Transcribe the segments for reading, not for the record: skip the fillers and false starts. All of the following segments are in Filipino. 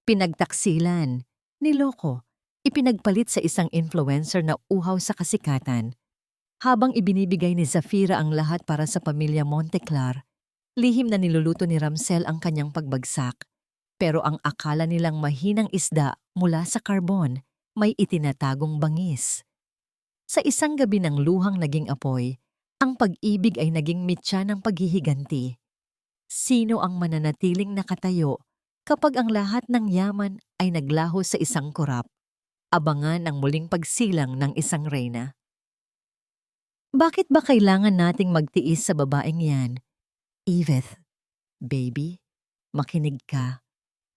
Pinagtaksilan, niloko, ipinagpalit sa isang influencer na uhaw sa kasikatan. Habang ibinibigay ni Zafira ang lahat para sa pamilya Monteclar, lihim na niluluto ni Ramsel ang kanyang pagbagsak. Pero ang akala nilang mahinang isda mula sa karbon, may itinatagong bangis. Sa isang gabi ng luhang naging apoy, ang pag-ibig ay naging mitya ng paghihiganti. Sino ang mananatiling nakatayo kapag ang lahat ng yaman ay naglaho sa isang kurap? Abangan ang muling pagsilang ng isang reyna. Bakit ba kailangan nating magtiis sa babaeng yan? Edith, baby, makinig ka.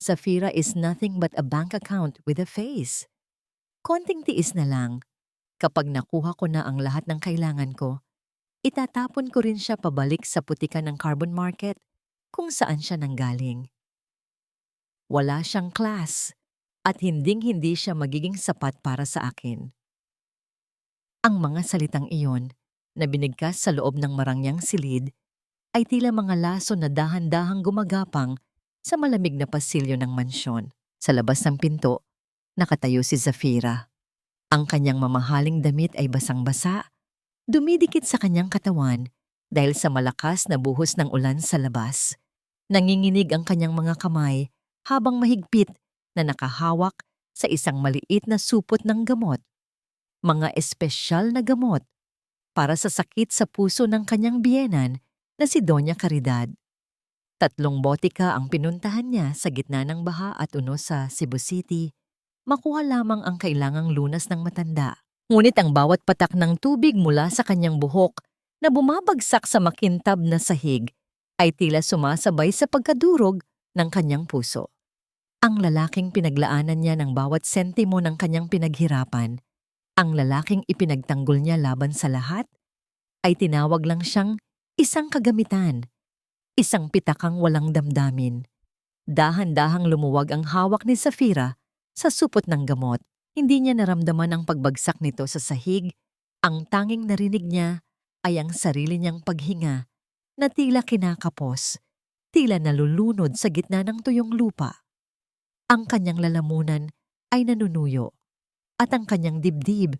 Zafira is nothing but a bank account with a face. Konting tiis na lang. Kapag nakuha ko na ang lahat ng kailangan ko, itatapon ko rin siya pabalik sa putikan ng carbon market kung saan siya nanggaling. Wala siyang class at hinding-hindi siya magiging sapat para sa akin. Ang mga salitang iyon na binigkas sa loob ng marangyang silid ay tila mga laso na dahan-dahang gumagapang sa malamig na pasilyo ng mansyon. Sa labas ng pinto, nakatayo si Zafira. Ang kanyang mamahaling damit ay basang-basa, dumidikit sa kanyang katawan dahil sa malakas na buhos ng ulan sa labas. Nanginginig ang kanyang mga kamay habang mahigpit na nakahawak sa isang maliit na supot ng gamot. Mga espesyal na gamot para sa sakit sa puso ng kanyang biyenan na si Doña Caridad. 3 botika ang pinuntahan niya sa gitna ng baha at unos sa Cebu City. Makuha lamang ang kailangang lunas ng matanda. Ngunit ang bawat patak ng tubig mula sa kanyang buhok na bumabagsak sa makintab na sahig ay tila sumasabay sa pagkadurog ng kanyang puso. Ang lalaking pinaglaanan niya ng bawat sentimo ng kanyang pinaghirapan, ang lalaking ipinagtanggol niya laban sa lahat, ay tinawag lang siyang isang kagamitan, isang pitakang walang damdamin. Dahan-dahang lumuwag ang hawak ni Zafira sa supot ng gamot. Hindi niya naramdaman ang pagbagsak nito sa sahig. Ang tanging narinig niya ay ang sarili niyang paghinga na tila kinakapos, tila nalulunod sa gitna ng tuyong lupa. Ang kanyang lalamunan ay nanunuyo at ang kanyang dibdib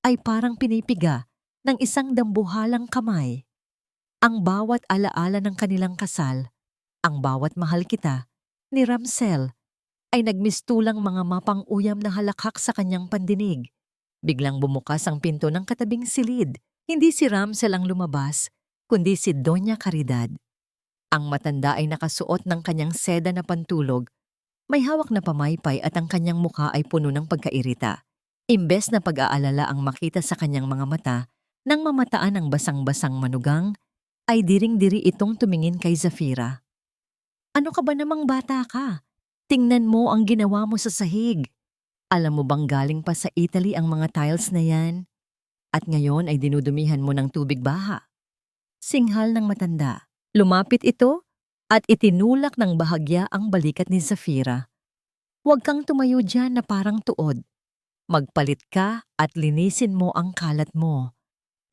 ay parang pinipiga ng isang dambuhalang kamay. Ang bawat alaala ng kanilang kasal, ang bawat mahal kita ni Ramsel ay nagmistulang mga mapang-uyam na halakhak sa kanyang pandinig. Biglang bumukas ang pinto ng katabing silid. Hindi si Ramsel ang lumabas, kundi si Doña Caridad. Ang matanda ay nakasuot ng kanyang seda na pantulog, may hawak na pamaypay at ang kanyang mukha ay puno ng pagkairita. Imbes na pag-aalala ang makita sa kanyang mga mata, nang mamataan ng basang-basang manugang, ay diring-diri itong tumingin kay Zafira. Ano ka ba namang bata ka? Tingnan mo ang ginawa mo sa sahig. Alam mo bang galing pa sa Italy ang mga tiles na yan? At ngayon ay dinudumihan mo ng tubig baha. Singhal ng matanda. Lumapit ito at itinulak ng bahagya ang balikat ni Zafira. Huwag kang tumayo dyan na parang tuod. Magpalit ka at linisin mo ang kalat mo.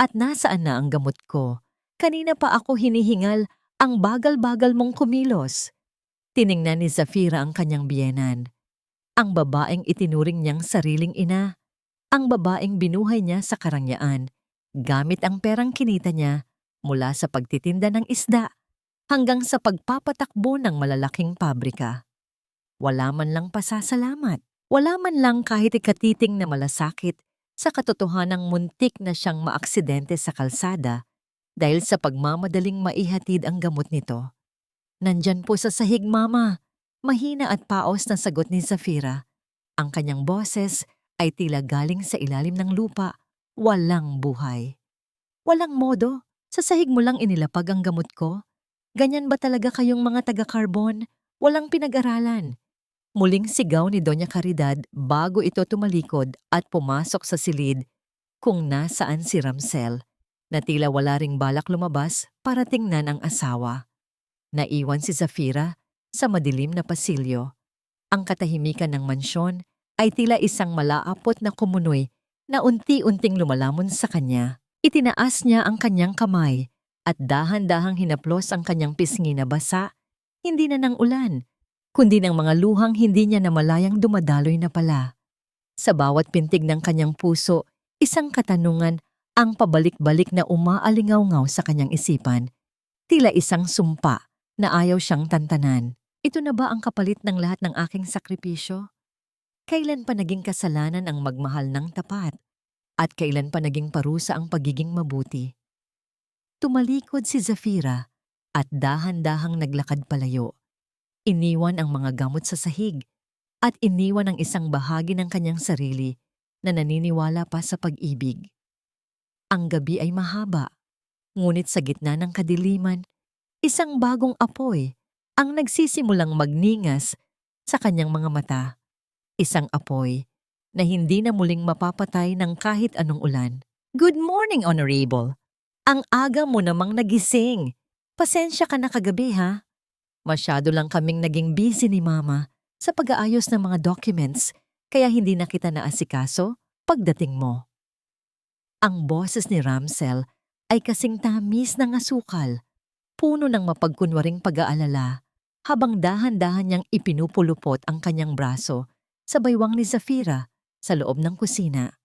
At nasaan na ang gamot ko? Kanina pa ako hinihingal ang bagal-bagal mong kumilos. Tiningnan ni Zafira ang kanyang biyenan. Ang babaeng itinuring niyang sariling ina. Ang babaeng binuhay niya sa karangyaan, gamit ang perang kinita niya mula sa pagtitinda ng isda hanggang sa pagpapatakbo ng malalaking pabrika. Wala man lang pasasalamat. Wala man lang kahit ikatiting na malasakit sa katotohanang muntik na siyang maaksidente sa kalsada dahil sa pagmamadaling maihatid ang gamot nito. Nandyan po sa sahig, Mama. Mahina at paos na sagot ni Zafira. Ang kanyang boses ay tila galing sa ilalim ng lupa. Walang buhay. Walang modo. Sa sahig mo lang inilapag ang gamot ko. Ganyan ba talaga kayong mga taga-carbon? Walang pinag-aralan. Muling sigaw ni Doña Caridad bago ito tumalikod at pumasok sa silid kung nasaan si Ramsel, na tila wala ring balak lumabas para tingnan ang asawa. Naiwan si Zafira sa madilim na pasilyo. Ang katahimikan ng mansyon ay tila isang malaapot na kumunoy na unti-unting lumalamon sa kanya. Itinaas niya ang kanyang kamay at dahan-dahang hinaplos ang kanyang pisngi na basa, hindi na ng ulan, kundi ng mga luhang hindi niya namalayang dumadaloy na pala. Sa bawat pintig ng kanyang puso, isang katanungan ang pabalik-balik na umaalingaw-ngaw sa kanyang isipan, tila isang sumpa na ayaw siyang tantanan. Ito na ba ang kapalit ng lahat ng aking sakripisyo? Kailan pa naging kasalanan ang magmahal ng tapat? At kailan pa naging parusa ang pagiging mabuti? Tumalikod si Zafira at dahan-dahang naglakad palayo. Iniwan ang mga gamot sa sahig at iniwan ang isang bahagi ng kanyang sarili na naniniwala pa sa pag-ibig. Ang gabi ay mahaba, ngunit sa gitna ng kadiliman, isang bagong apoy ang nagsisimulang magningas sa kanyang mga mata. Isang apoy na hindi na muling mapapatay ng kahit anong ulan. Good morning, Honorable. Ang aga mo namang nagising. Pasensya ka na kagabi, ha? Masyado lang kaming naging busy ni Mama sa pag-aayos ng mga documents kaya hindi na kita naasikaso pagdating mo. Ang boses ni Ramsel ay kasing tamis ng asukal, puno ng mapagkunwaring pag-aalala, habang dahan-dahan niyang ipinupulupot ang kanyang braso sa baywang ni Zafira sa loob ng kusina.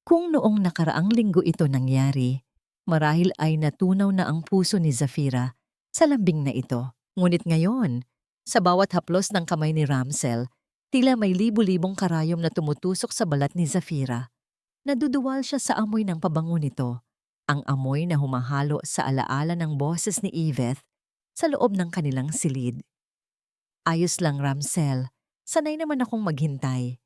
Kung noong nakaraang linggo ito nangyari, marahil ay natunaw na ang puso ni Zafira sa lambing na ito. Ngunit ngayon, sa bawat haplos ng kamay ni Ramsel, tila may libu-libong karayom na tumutusok sa balat ni Zafira. Naduduwal siya sa amoy ng pabango nito, ang amoy na humahalo sa alaala ng boses ni Yvette sa loob ng kanilang silid. Ayos lang, Ramsel. Sanay naman akong maghintay.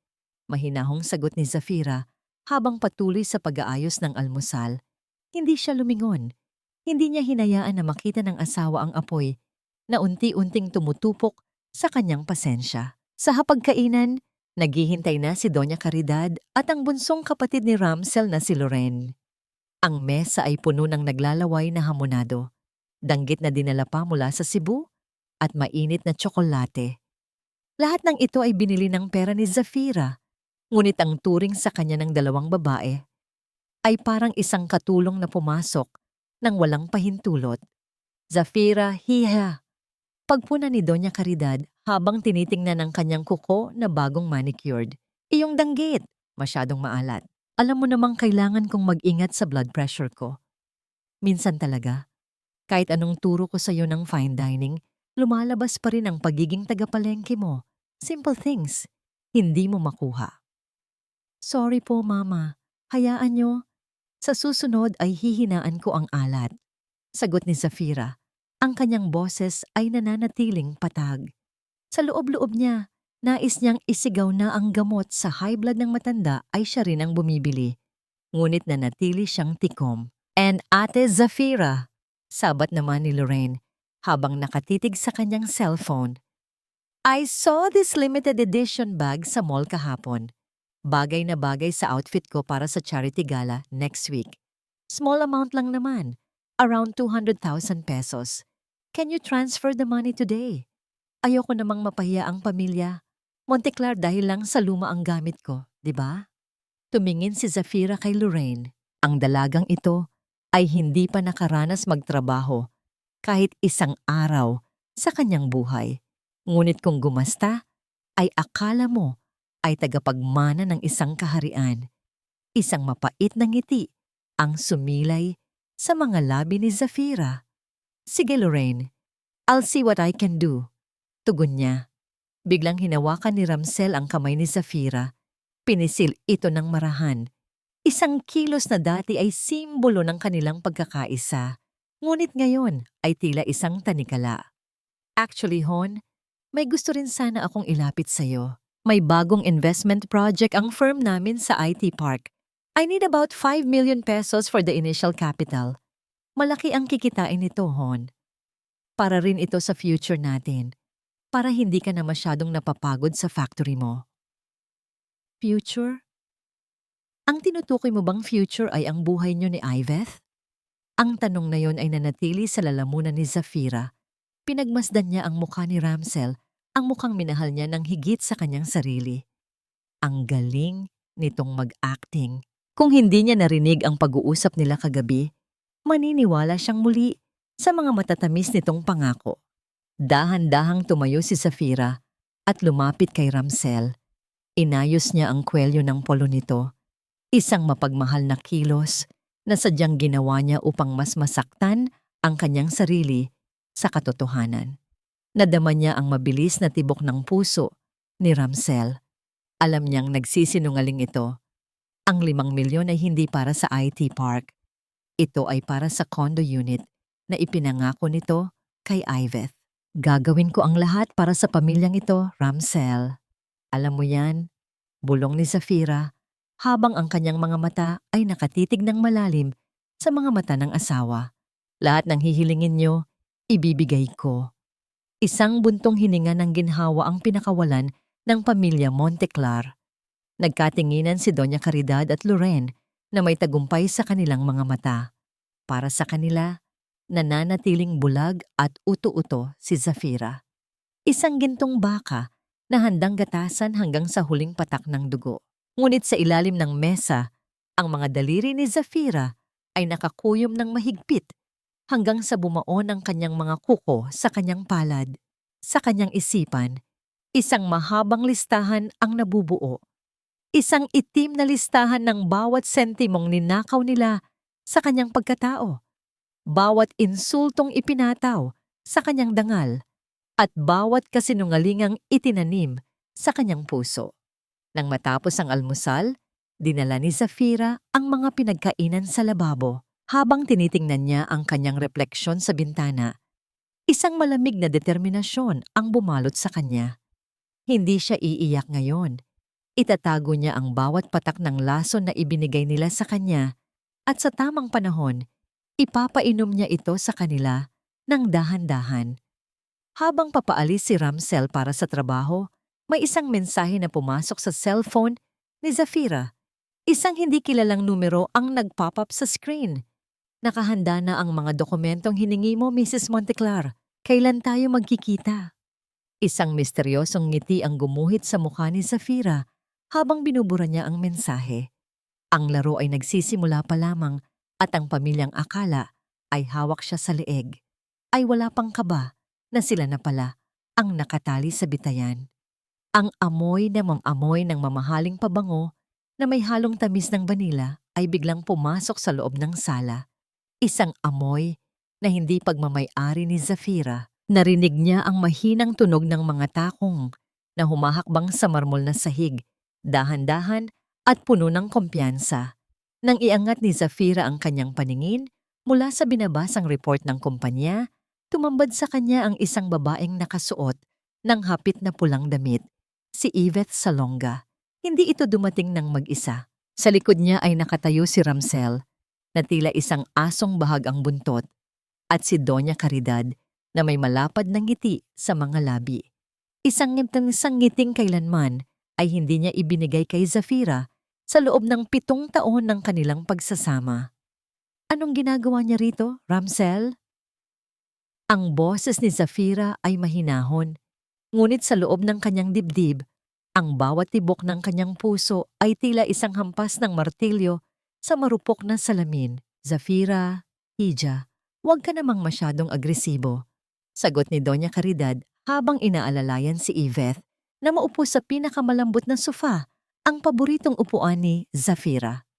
Mahinahong sagot ni Zafira habang patuloy sa pag-aayos ng almusal. Hindi siya lumingon. Hindi niya hinayaan na makita ng asawa ang apoy na unti-unting tumutupok sa kanyang pasensya. Sa hapagkainan, naghihintay na si Doña Caridad at ang bunsong kapatid ni Ramsel na si Loren. Ang mesa ay puno ng naglalaway na hamonado, danggit na dinala pa mula sa Cebu at mainit na tsokolate. Lahat ng ito ay binili ng pera ni Zafira, ngunit ang turing sa kanya ng dalawang babae ay parang isang katulong na pumasok nang walang pahintulot. Zafira, hiha! Pagpuna ni Doña Caridad habang tinitingnan ng kanyang kuko na bagong manicured. Iyong danggit, masyadong maalat. Alam mo namang kailangan kong mag-ingat sa blood pressure ko. Minsan talaga, kahit anong turo ko sa iyo ng fine dining, lumalabas pa rin ang pagiging tagapalengke mo. Simple things, hindi mo makuha. Sorry po, Mama. Hayaan niyo. Sa susunod ay hihinaan ko ang alat. Sagot ni Zafira. Ang kanyang boses ay nananatiling patag. Sa loob-loob niya, nais niyang isigaw na ang gamot sa high blood ng matanda ay siya rin ang bumibili. Ngunit nanatili siyang tikom. And Ate Zafira, sabat naman ni Lorraine habang nakatitig sa kanyang cellphone. I saw this limited edition bag sa mall kahapon. Bagay na bagay sa outfit ko para sa charity gala next week. Small amount lang naman, around 200,000 pesos. Can you transfer the money today? Ayoko namang mapahiya ang pamilya. Monteclar dahil lang sa luma ang gamit ko, di ba? Tumingin si Zafira kay Lorraine. Ang dalagang ito ay hindi pa nakaranas magtrabaho kahit isang araw sa kanyang buhay. Ngunit kung gumasta, ay akala mo ay tagapagmana ng isang kaharian. Isang mapait na ngiti ang sumilay sa mga labi ni Zafira. Sige, Lorraine, I'll see what I can do. Tugon niya. Biglang hinawakan ni Ramsel ang kamay ni Zafira. Pinisil ito ng marahan. Isang kilos na dati ay simbolo ng kanilang pagkakaisa. Ngunit ngayon ay tila isang tanikala. Actually, Hon, may gusto rin sana akong ilapit sa'yo. May bagong investment project ang firm namin sa IT Park. I need about 5 million pesos for the initial capital. Malaki ang kikitain nito, Hon. Para rin ito sa future natin. Para hindi ka na masyadong napapagod sa factory mo. Future? Ang tinutukoy mo bang future ay ang buhay niyo ni Yvette? Ang tanong na yon ay nanatili sa lalamunan ni Zafira. Pinagmasdan niya ang mukha ni Ramsel, ang mukhang minahal niya ng higit sa kanyang sarili. Ang galing nitong mag-acting. Kung hindi niya narinig ang pag-uusap nila kagabi, maniniwala siyang muli sa mga matatamis nitong pangako. Dahan-dahang tumayo si Zafira at lumapit kay Ramsel. Inayos niya ang kwelyo ng polo nito, isang mapagmahal na kilos na sadyang ginawa niya upang mas masaktan ang kanyang sarili sa katotohanan. Nadama niya ang mabilis na tibok ng puso ni Ramsel. Alam niyang nagsisinungaling ito. Ang 5 milyon ay hindi para sa IT park. Ito ay para sa condo unit na ipinangako nito kay Iveth. Gagawin ko ang lahat para sa pamilyang ito, Ramsel. Alam mo yan, bulong ni Zafira habang ang kanyang mga mata ay nakatitig ng malalim sa mga mata ng asawa. Lahat ng hihilingin niyo, ibibigay ko. Isang buntong hininga ng ginhawa ang pinakawalan ng pamilya Monteclar. Nagkatinginan si Doña Caridad at Loren na may tagumpay sa kanilang mga mata. Para sa kanila, nananatiling bulag at uto-uto si Zafira. Isang gintong baka na handang gatasan hanggang sa huling patak ng dugo. Ngunit sa ilalim ng mesa, ang mga daliri ni Zafira ay nakakuyom ng mahigpit hanggang sa bumaon ang kanyang mga kuko sa kanyang palad. Sa kanyang isipan, isang mahabang listahan ang nabubuo. Isang itim na listahan ng bawat sentimong ninakaw nila sa kanyang pagkatao. Bawat insultong ipinataw sa kanyang dangal at bawat kasinungalingang itinanim sa kanyang puso. Nang matapos ang almusal, dinala ni Zafira ang mga pinagkainan sa lababo. Habang tinitingnan niya ang kanyang refleksyon sa bintana, isang malamig na determinasyon ang bumalot sa kanya. Hindi siya iiyak ngayon. Itatago niya ang bawat patak ng lason na ibinigay nila sa kanya at sa tamang panahon, ipapainom niya ito sa kanila ng dahan-dahan. Habang papaalis si Ramsel para sa trabaho, may isang mensahe na pumasok sa cellphone ni Zafira. Isang hindi kilalang numero ang nag-pop up sa screen. Nakahanda na ang mga dokumentong hiningi mo, Mrs. Monteclar. Kailan tayo magkikita? Isang misteryosong ngiti ang gumuhit sa mukha ni Zafira habang binubura niya ang mensahe. Ang laro ay nagsisimula pa lamang at ang pamilyang akala ay hawak siya sa leeg. Ay wala pang kaba na sila na pala ang nakatali sa bitayan. Ang amoy na mamamoy ng mamahaling pabango na may halong tamis ng vanila ay biglang pumasok sa loob ng sala. Isang amoy na hindi pagmamay-ari ni Zafira. Narinig niya ang mahinang tunog ng mga takong na humahakbang sa marmol na sahig, dahan-dahan at puno ng kumpiyansa. Nang iangat ni Zafira ang kanyang paningin mula sa binabasang report ng kumpanya, tumambad sa kanya ang isang babaeng nakasuot ng hapit na pulang damit, si Iveth Salonga. Hindi ito dumating ng mag-isa. Sa likod niya ay nakatayo si Ramsel, na tila isang asong bahag ang buntot, at si Doña Caridad na may malapad na ngiti sa mga labi. Isang ngiting kailanman ay hindi niya ibinigay kay Zafira sa loob ng 7 taon ng kanilang pagsasama. Anong ginagawa niya rito, Ramsel? Ang boses ni Zafira ay mahinahon, ngunit sa loob ng kanyang dibdib, ang bawat tibok ng kanyang puso ay tila isang hampas ng martilyo sa marupok na salamin. Zafira, Hija, huwag ka namang masyadong agresibo, sagot ni Doña Caridad habang inaalalayan si Iveth na maupo sa pinakamalambot na sofa, ang paboritong upuan ni Zafira.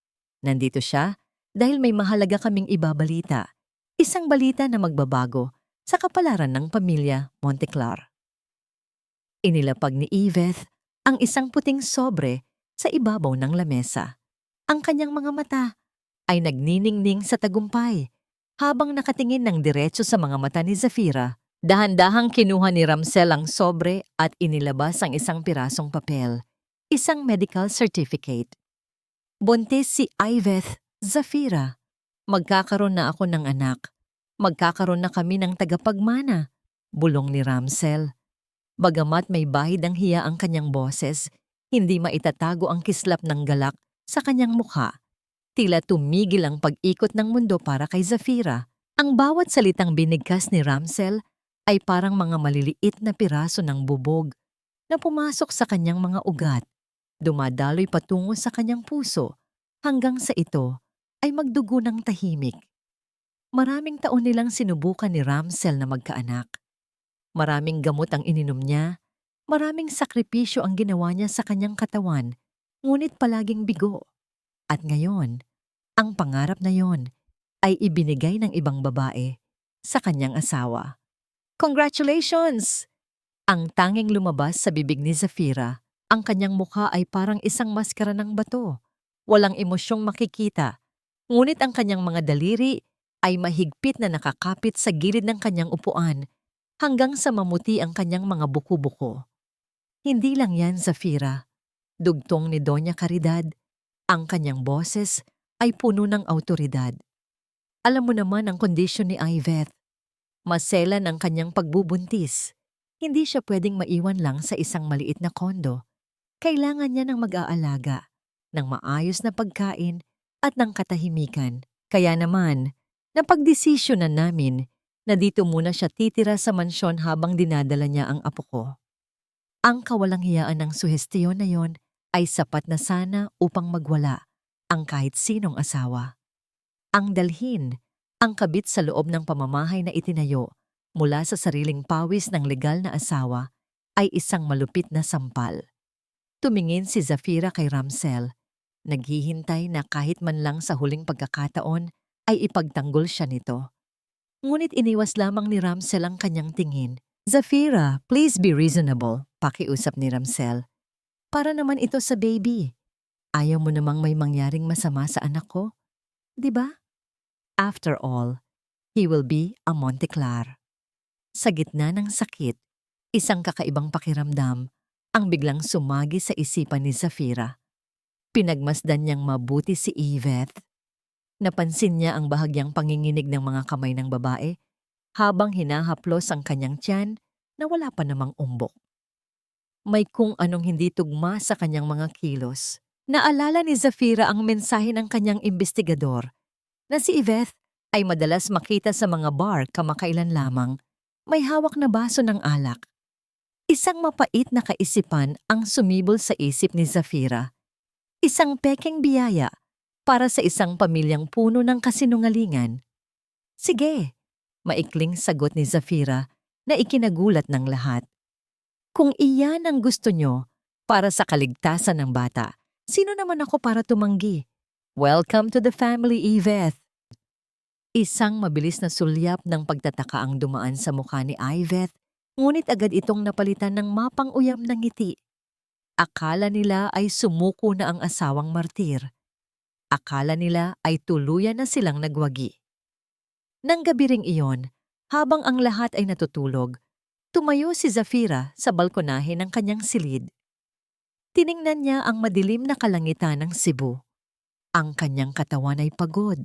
Nandito siya dahil may mahalaga kaming ibabalita, isang balita na magbabago sa kapalaran ng pamilya Monteclar. Inilapag ni Iveth ang isang puting sobre sa ibabaw ng lamesa. Ang kanyang mga mata ay nagniningning sa tagumpay habang nakatingin ng diretso sa mga mata ni Zafira. Dahan-dahang kinuha ni Ramsel ang sobre at inilabas ang isang pirasong papel, isang medical certificate. Buntis si Iveth, Zafira. Magkakaroon na ako ng anak. Magkakaroon na kami ng tagapagmana, bulong ni Ramsel. Bagamat may bahid ang hiya ang kanyang boses, hindi maitatago ang kislap ng galak sa kanyang mukha. Tila tumigil ang pag-ikot ng mundo para kay Zafira. Ang bawat salitang binigkas ni Ramsel ay parang mga maliliit na piraso ng bubog na pumasok sa kanyang mga ugat, dumadaloy patungo sa kanyang puso hanggang sa ito ay magdugo ng tahimik. Maraming taon nilang sinubukan ni Ramsel na magkaanak. Maraming gamot ang ininom niya, Maraming sakripisyo ang ginawa niya sa kanyang katawan, ngunit palaging bigo. At ngayon, ang pangarap na yon ay ibinigay ng ibang babae sa kanyang asawa. Congratulations! Ang tanging lumabas sa bibig ni Zafira, ang kanyang mukha ay parang isang maskara ng bato. Walang emosyong makikita, ngunit ang kanyang mga daliri ay mahigpit na nakakapit sa gilid ng kanyang upuan hanggang sa mamuti ang kanyang mga buko-buko. Hindi lang yan, Zafira. Dugtong ni Doña Caridad, ang kanyang boses ay puno ng awtoridad. Alam mo naman ang kondisyon ni Iveth. Maselan ang kanyang pagbubuntis. Hindi siya pwedeng maiwan lang sa isang maliit na kondo. Kailangan niya ng mag-aalaga, ng maayos na pagkain at ng katahimikan. Kaya naman, napagdesisyonan namin na dito muna siya titira sa mansyon habang dinadala niya ang apo ko. Ang kawalang hiyaan ng suhestiyon na yon ay sapat na sana upang magwala ang kahit sinong asawa. Ang dalhin, ang kabit sa loob ng pamamahay na itinayo mula sa sariling pawis ng legal na asawa ay isang malupit na sampal. Tumingin si Zafira kay Ramsel, naghihintay na kahit man lang sa huling pagkakataon ay ipagtanggol siya nito. Ngunit iniwas lamang ni Ramsel ang kanyang tingin. Zafira, please be reasonable, pakiusap ni Ramsel. Para naman ito sa baby. Ayaw mo namang may mangyaring masama sa anak ko, di ba? After all, he will be a Monteclar. Sa gitna ng sakit, isang kakaibang pakiramdam ang biglang sumagi sa isipan ni Zafira. Pinagmasdan niyang mabuti si Iveth. Napansin niya ang bahagyang panginginig ng mga kamay ng babae habang hinahaplos ang kanyang tiyan na wala pa namang umbok. May kung anong hindi tugma sa kanyang mga kilos. Naalala ni Zafira ang mensahe ng kanyang imbestigador na si Iveth ay madalas makita sa mga bar kamakailan lamang, may hawak na baso ng alak. Isang mapait na kaisipan ang sumibol sa isip ni Zafira. Isang pekeng biyaya para sa isang pamilyang puno ng kasinungalingan. Sige, maikling sagot ni Zafira na ikinagulat ng lahat. Kung iyan ang gusto nyo para sa kaligtasan ng bata, sino naman ako para tumanggi? Welcome to the family, Iveth. Isang mabilis na sulyap ng pagtataka ang dumaan sa mukha ni Iveth, ngunit agad itong napalitan ng mapang-uyam na ngiti. Akala nila ay sumuko na ang asawang martir. Akala nila ay tuluyan na silang nagwagi. Nang gabi ring iyon, habang ang lahat ay natutulog, tumayo si Zafira sa balkonahe ng kanyang silid. Tiningnan niya ang madilim na kalangitan ng Cebu. Ang kanyang katawan ay pagod,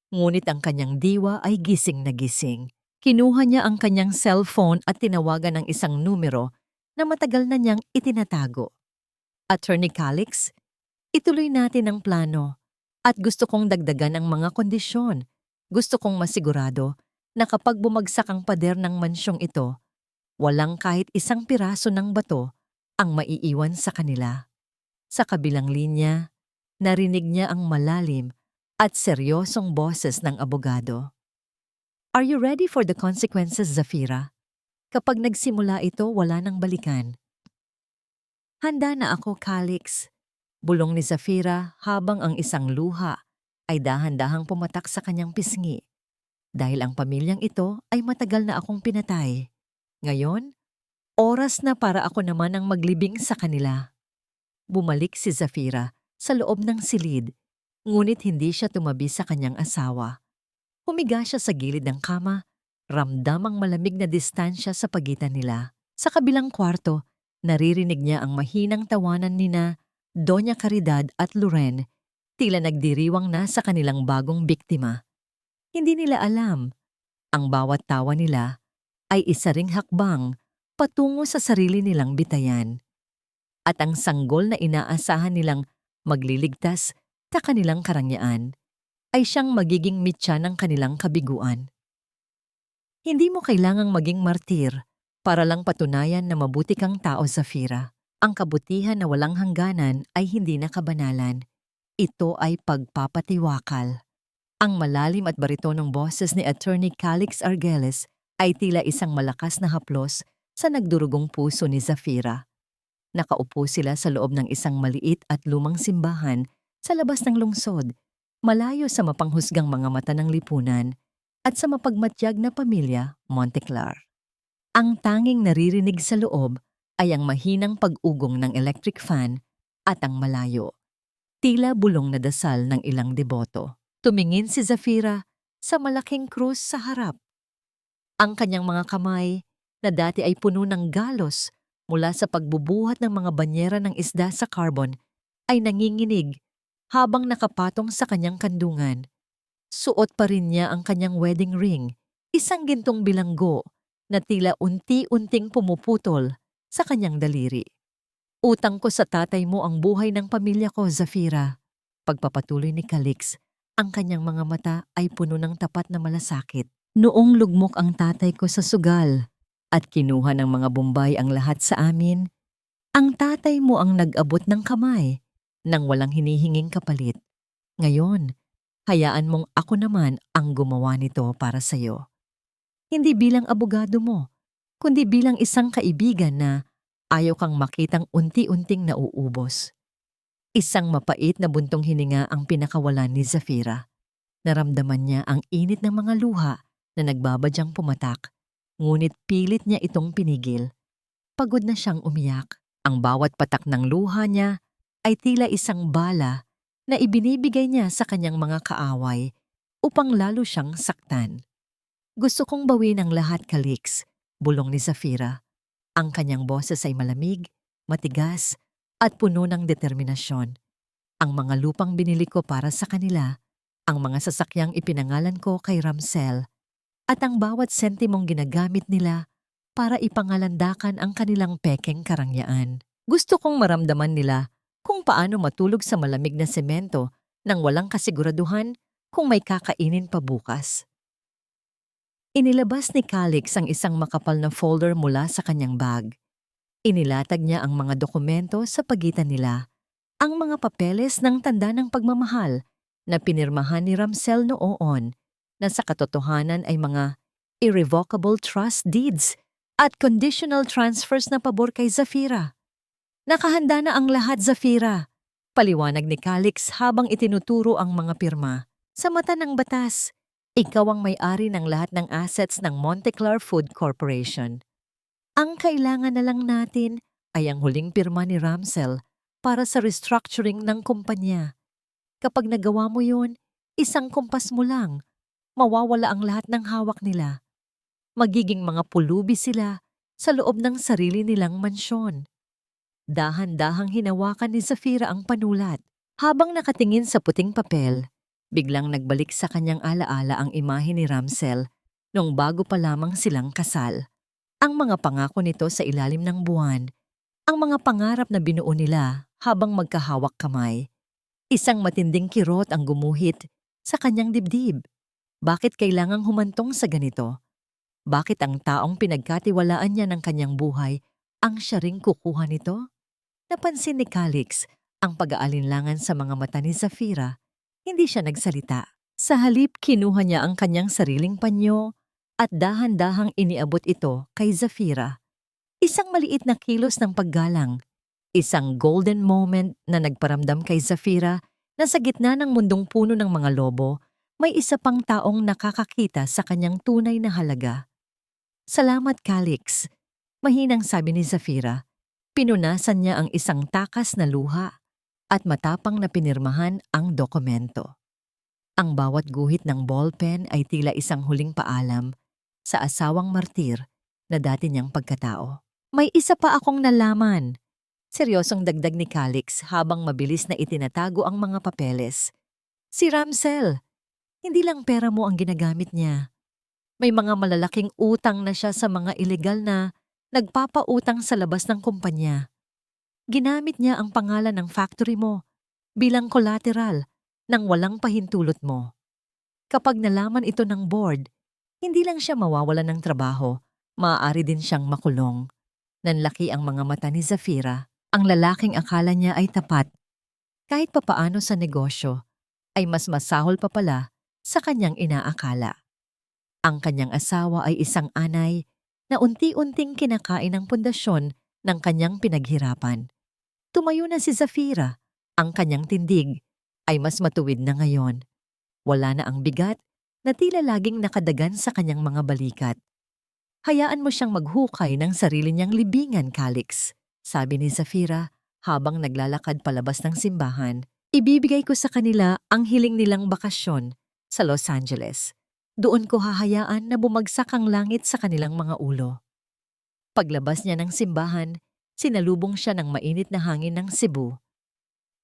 ngunit ang kanyang diwa ay gising na gising. Kinuha niya ang kanyang cellphone at tinawagan ng isang numero na matagal na niyang itinatago. Attorney Calix, ituloy natin ang plano at gusto kong dagdagan ang mga kondisyon. Gusto kong masigurado na kapag bumagsak ang pader ng mansyong ito, walang kahit isang piraso ng bato ang maiiwan sa kanila. Sa kabilang linya, narinig niya ang malalim at seryosong boses ng abogado. Are you ready for the consequences, Zafira? Kapag nagsimula ito, wala nang balikan. Handa na ako, Calix. Bulong ni Zafira habang ang isang luha ay dahan-dahang pumatak sa kanyang pisngi. Dahil ang pamilyang ito ay matagal na akong pinatay. Ngayon, oras na para ako naman ang maglibing sa kanila. Bumalik si Zafira sa loob ng silid, ngunit hindi siya tumabi sa kanyang asawa. Humiga siya sa gilid ng kama, ramdam ang malamig na distansya sa pagitan nila. Sa kabilang kwarto, naririnig niya ang mahinang tawanan nina Doña Caridad at Loren, tila nagdiriwang na sa kanilang bagong biktima. Hindi nila alam, ang bawat tawa nila ay isa ring hakbang patungo sa sarili nilang bitayan. At ang sanggol na inaasahan nilang magliligtas sa kanilang karangyaan ay siyang magiging mitya ng kanilang kabiguan. Hindi mo kailangang maging martir para lang patunayan na mabuti kang tao, Zafira. Ang kabutihan na walang hangganan ay hindi na kabanalan. Ito ay pagpapatiwakal. Ang malalim at baritonong boses ni Attorney Calix Argeles ay tila isang malakas na haplos sa nagdurugong puso ni Zafira. Nakaupo sila sa loob ng isang maliit at lumang simbahan sa labas ng lungsod, malayo sa mapanghusgang mga mata ng lipunan at sa mapagmatyag na pamilya Monteclar. Ang tanging naririnig sa loob ay ang mahinang pag-ugong ng electric fan at ang malayo, tila bulong na dasal ng ilang deboto. Tumingin si Zafira sa malaking krus sa harap. Ang kanyang mga kamay, na dati ay puno ng galos mula sa pagbubuhat ng mga banyera ng isda sa carbon, ay nanginginig habang nakapatong sa kanyang kandungan. Suot pa rin niya ang kanyang wedding ring, isang gintong bilanggo na tila unti-unting pumuputol sa kanyang daliri. Utang ko sa tatay mo ang buhay ng pamilya ko, Zafira. Pagpapatuloy ni Calix, ang kanyang mga mata ay puno ng tapat na malasakit. Noong lugmok ang tatay ko sa sugal at kinuha ng mga Bombay ang lahat sa amin, ang tatay mo ang nag-abot ng kamay nang walang hinihinging kapalit. Ngayon, hayaan mong ako naman ang gumawa nito para sa'yo. Hindi bilang abogado mo, kundi bilang isang kaibigan na ayaw kang makitang unti-unting nauubos. Isang mapait na buntong hininga ang pinakawalan ni Zafira. Naramdaman niya ang init ng mga luha na nagbabadyang pumatak, ngunit pilit niya itong pinigil. Pagod na siyang umiyak. Ang bawat patak ng luha niya ay tila isang bala na ibinibigay niya sa kanyang mga kaaway upang lalo siyang saktan. Gusto kong bawin ang lahat, Calix, bulong ni Zafira. Ang kanyang boses ay malamig, matigas, at puno ng determinasyon. Ang mga lupang binili ko para sa kanila, ang mga sasakyang ipinangalan ko kay Ramsel, at ang bawat sentimong ginagamit nila para ipangalandakan ang kanilang pekeng karangyaan. Gusto kong maramdaman nila kung paano matulog sa malamig na semento nang walang kasiguraduhan kung may kakainin pa bukas. Inilabas ni Calix ang isang makapal na folder mula sa kanyang bag. Inilatag niya ang mga dokumento sa pagitan nila, ang mga papeles ng tanda ng pagmamahal na pinirmahan ni Ramsel noon, na sa katotohanan ay mga irrevocable trust deeds at conditional transfers na pabor kay Zafira. Nakahanda na ang lahat, Zafira, paliwanag ni Calix habang itinuturo ang mga pirma. Sa mata ng batas, ikaw ang may-ari ng lahat ng assets ng Monteclar Food Corporation. Ang kailangan na lang natin ay ang huling pirma ni Ramsel para sa restructuring ng kumpanya. Kapag nagawa mo yun, isang kumpas mo lang, mawawala ang lahat ng hawak nila. Magiging mga pulubi sila sa loob ng sarili nilang mansyon. Dahan-dahang hinawakan ni Zafira ang panulat. Habang nakatingin sa puting papel, biglang nagbalik sa kanyang alaala ang imahe ni Ramsel noong bago pa lamang silang kasal. Ang mga pangako nito sa ilalim ng buwan, ang mga pangarap na binuo nila habang magkahawak kamay. Isang matinding kirot ang gumuhit sa kanyang dibdib. Bakit kailangang humantong sa ganito? Bakit ang taong pinagkatiwalaan niya ng kanyang buhay ang siya ring kukuha nito? Napansin ni Calix ang pag-aalinlangan sa mga mata ni Zafira. Hindi siya nagsalita. Sa halip, kinuha niya ang kanyang sariling panyo at dahan-dahang iniabot ito kay Zafira. Isang maliit na kilos ng paggalang. Isang golden moment na nagparamdam kay Zafira na sa gitna ng mundong puno ng mga lobo, may isa pang taong nakakakita sa kanyang tunay na halaga. Salamat, Calix, mahinang sabi ni Zafira. Pinunasan niya ang isang takas na luha at matapang na pinirmahan ang dokumento. Ang bawat guhit ng ballpen ay tila isang huling paalam sa asawang martir na dati niyang pagkatao. May isa pa akong nalaman. Seryosong dagdag ni Calix habang mabilis na itinatago ang mga papeles. Si Ramsel, hindi lang pera mo ang ginagamit niya. May mga malalaking utang na siya sa mga ilegal na nagpapautang sa labas ng kumpanya. Ginamit niya ang pangalan ng factory mo bilang collateral nang walang pahintulot mo. Kapag nalaman ito ng board, hindi lang siya mawawalan ng trabaho, maaari din siyang makulong. Nanlaki ang mga mata ni Zafira. Ang lalaking akala niya ay tapat, kahit papaano sa negosyo, ay mas masahol pa pala sa kanyang inaakala. Ang kanyang asawa ay isang anay na unti-unting kinakain ng pundasyon ng kanyang pinaghirapan. Tumayo na si Zafira. Ang kanyang tindig ay mas matuwid na ngayon. Wala na ang bigat na tila laging nakadagan sa kanyang mga balikat. Hayaan mo siyang maghukay ng sarili niyang libingan, Calix, sabi ni Zafira habang naglalakad palabas ng simbahan. Ibibigay ko sa kanila ang hiling nilang bakasyon sa Los Angeles. Doon ko hahayaan na bumagsak ang langit sa kanilang mga ulo. Paglabas niya ng simbahan, sinalubong siya ng mainit na hangin ng Cebu.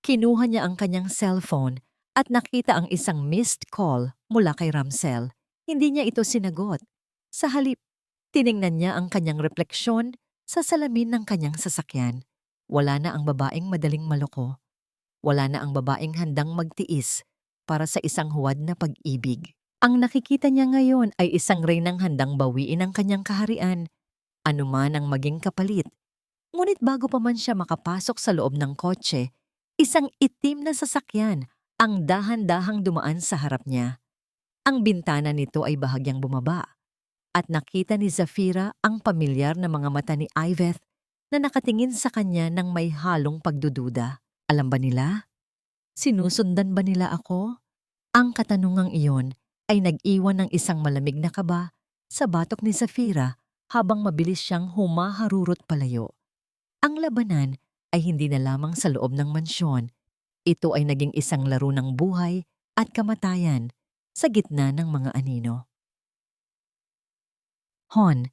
Kinuha niya ang kanyang cellphone at nakita ang isang missed call mula kay Ramsel. Hindi niya ito sinagot. Sa halip, tiningnan niya ang kanyang refleksyon sa salamin ng kanyang sasakyan. Wala na ang babaeng madaling maloko. Wala na ang babaeng handang magtiis para sa isang huwad na pag-ibig. Ang nakikita niya ngayon ay isang reynang handang bawiin ang kanyang kaharian, anuman ang maging kapalit. Ngunit bago pa man siya makapasok sa loob ng kotse, isang itim na sasakyan ang dahan-dahang dumaan sa harap niya. Ang bintana nito ay bahagyang bumaba at nakita ni Zafira ang pamilyar na mga mata ni Iveth na nakatingin sa kanya ng may halong pagdududa. Alam ba nila? Sinusundan ba nila ako? Ang katanungang iyon ay nag-iwan ng isang malamig na kaba sa batok ni Zafira habang mabilis siyang humaharurot palayo. Ang labanan ay hindi na lamang sa loob ng mansyon. Ito ay naging isang laro ng buhay at kamatayan sa gitna ng mga anino. Hon,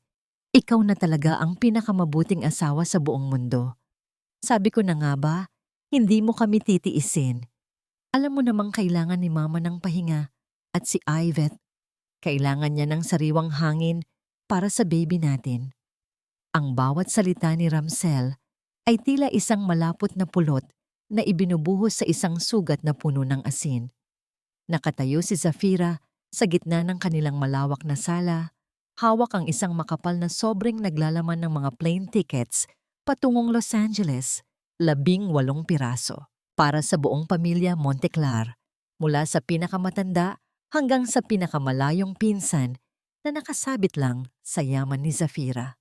ikaw na talaga ang pinakamabuting asawa sa buong mundo. Sabi ko na nga ba, hindi mo kami titiisin. Alam mo namang kailangan ni Mama ng pahinga at si Iveth, kailangan niya ng sariwang hangin para sa baby natin. Ang bawat salita ni Ramsel ay tila isang malapot na pulot na ibinubuhos sa isang sugat na puno ng asin. Nakatayo si Zafira sa gitna ng kanilang malawak na sala, hawak ang isang makapal na sobrang naglalaman ng mga plane tickets patungong Los Angeles, 18 piraso, para sa buong pamilya Monteclar, mula sa pinakamatanda hanggang sa pinakamalayong pinsan na nakasabit lang sa yaman ni Zafira.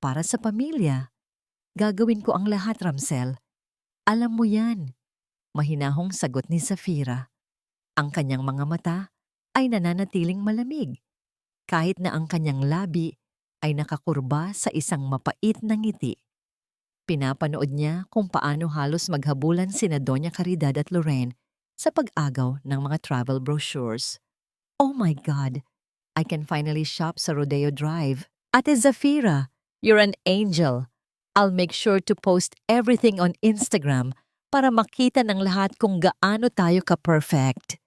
Para sa pamilya, gagawin ko ang lahat, Ramsel. Alam mo yan, mahinahong sagot ni Zafira. Ang kanyang mga mata ay nananatiling malamig, kahit na ang kanyang labi ay nakakurba sa isang mapait na ngiti. Pinapanood niya kung paano halos maghabulan sina Doña Caridad at Lorraine sa pag-agaw ng mga travel brochures. Oh my God! I can finally shop sa Rodeo Drive. Ate Zafira, you're an angel. I'll make sure to post everything on Instagram para makita ng lahat kung gaano tayo ka-perfect.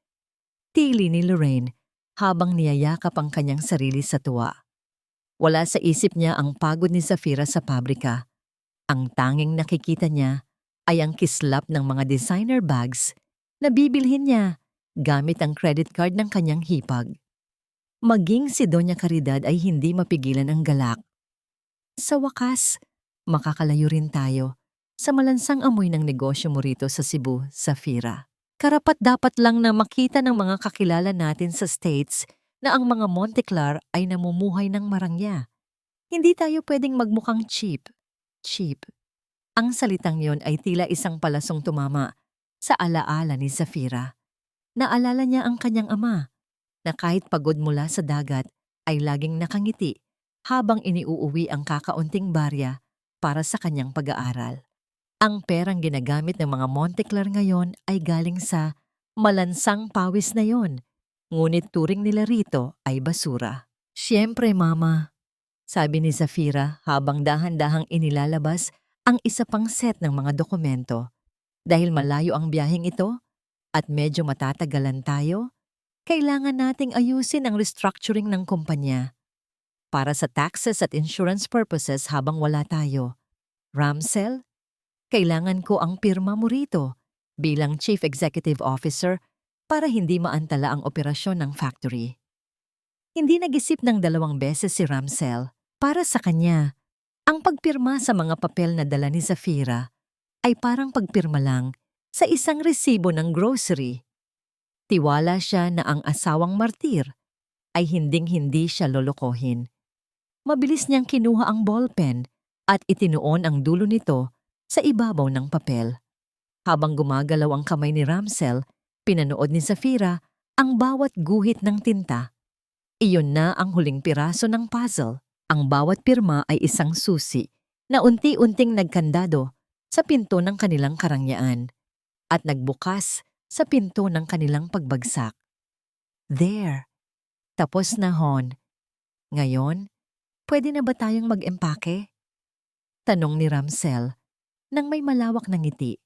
Tili ni Lorraine habang niyayakap ang kanyang sarili sa tuwa. Wala sa isip niya ang pagod ni Zafira sa pabrika. Ang tanging nakikita niya ay ang kislap ng mga designer bags na bibilhin niya gamit ang credit card ng kanyang hipag. Maging si Doña Caridad ay hindi mapigilan ang galak. Sa wakas, makakalayo rin tayo sa malansang amoy ng negosyo mo rito sa Cebu, Zafira. Karapat-dapat lang na makita ng mga kakilala natin sa States na ang mga Monteclar ay namumuhay ng marangya. Hindi tayo pwedeng magmukhang cheap. Cheap. Ang salitang yon ay tila isang palasong tumama sa alaala ni Zafira. Naalala niya ang kanyang ama na kahit pagod mula sa dagat ay laging nakangiti habang iniuuwi ang kakaunting barya para sa kanyang pag-aaral. Ang perang ginagamit ng mga Monteclar ngayon ay galing sa malansang pawis na yon, ngunit turing nila rito ay basura. Siyempre, Mama, sabi ni Zafira habang dahan-dahang inilalabas ang isa pang set ng mga dokumento. Dahil malayo ang biyaheng ito at medyo matatagalan tayo, kailangan nating ayusin ang restructuring ng kumpanya. Para sa taxes at insurance purposes habang wala tayo. Ramsel, kailangan ko ang pirma mo rito bilang Chief Executive Officer para hindi maantala ang operasyon ng factory. Hindi nag-isip ng 2 beses si Ramsel. Para sa kanya, ang pagpirma sa mga papel na dala ni Zafira ay parang pagpirma lang sa isang resibo ng grocery. Tiwala siya na ang asawang martir ay hinding-hindi siya lolokohin. Mabilis niyang kinuha ang ballpen at itinuon ang dulo nito sa ibabaw ng papel. Habang gumagalaw ang kamay ni Ramsel, pinanood ni Zafira ang bawat guhit ng tinta. Iyon na ang huling piraso ng puzzle. Ang bawat pirma ay isang susi na unti-unting nagkandado sa pinto ng kanilang karangyaan at nagbukas sa pinto ng kanilang pagbagsak. There. Tapos na, Hon. Ngayon, pwede na ba tayong mag-empake? Tanong ni Ramsel nang may malawak na ngiti.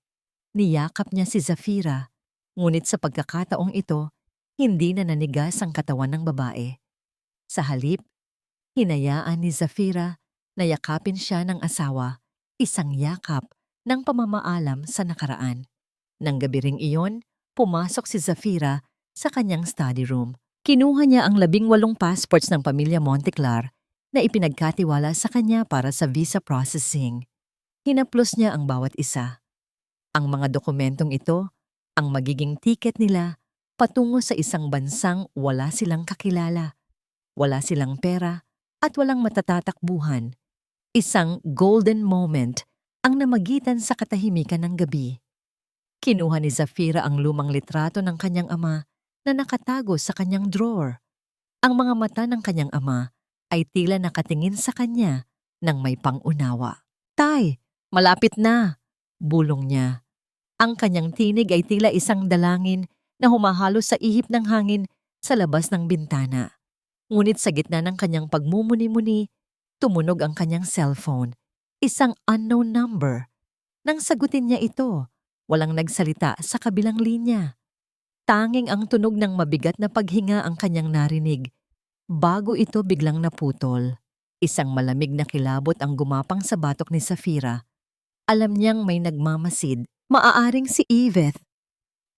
Niyakap niya si Zafira, ngunit sa pagkakataong ito, hindi na nanigas ang katawan ng babae. Sa halip, hinayaan ni Zafira na yakapin siya ng asawa, isang yakap ng pamamaalam sa nakaraan. Nang gabi ring iyon, pumasok si Zafira sa kanyang study room. Kinuha niya ang 18 passports ng pamilya Monteclar na ipinagkatiwala sa kanya para sa visa processing. Hinaplos niya ang bawat isa. Ang mga dokumentong ito, ang magiging tiket nila patungo sa isang bansang wala silang kakilala, wala silang pera, at walang matatatakbuhan. Isang golden moment ang namagitan sa katahimikan ng gabi. Kinuha ni Zafira ang lumang litrato ng kanyang ama na nakatago sa kanyang drawer. Ang mga mata ng kanyang ama ay tila nakatingin sa kanya nang may pangunawa. "Tay, malapit na!" bulong niya. Ang kanyang tinig ay tila isang dalangin na humahalo sa ihip ng hangin sa labas ng bintana. Ngunit sa gitna ng kanyang pagmumuni-muni, tumunog ang kanyang cellphone. Isang unknown number. Nang sagutin niya ito, walang nagsalita sa kabilang linya. Tanging ang tunog ng mabigat na paghinga ang kanyang narinig. Bago ito biglang naputol. Isang malamig na kilabot ang gumapang sa batok ni Zafira. Alam niyang may nagmamasid. Maaaring si Yvette.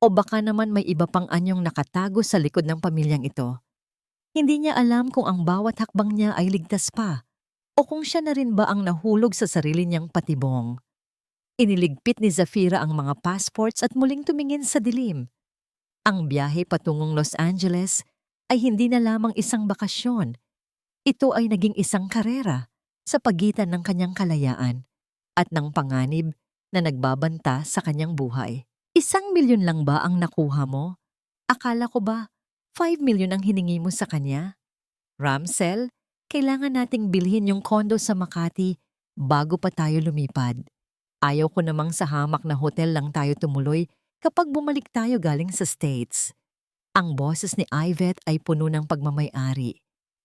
O baka naman may iba pang anyong nakatago sa likod ng pamilyang ito. Hindi niya alam kung ang bawat hakbang niya ay ligtas pa o kung siya na rin ba ang nahulog sa sarili niyang patibong. Iniligpit ni Zafira ang mga passports at muling tumingin sa dilim. Ang biyahe patungong Los Angeles ay hindi na lamang isang bakasyon. Ito ay naging isang karera sa pagitan ng kanyang kalayaan at ng panganib na nagbabanta sa kanyang buhay. 1 milyon lang ba ang nakuha mo? Akala ko ba 5 milyon ang hiningi mo sa kanya? Ramsel, kailangan nating bilhin yung kondo sa Makati bago pa tayo lumipad. Ayaw ko namang sa hamak na hotel lang tayo tumuloy kapag bumalik tayo galing sa States. Ang boses ni Yvette ay puno ng pagmamay-ari.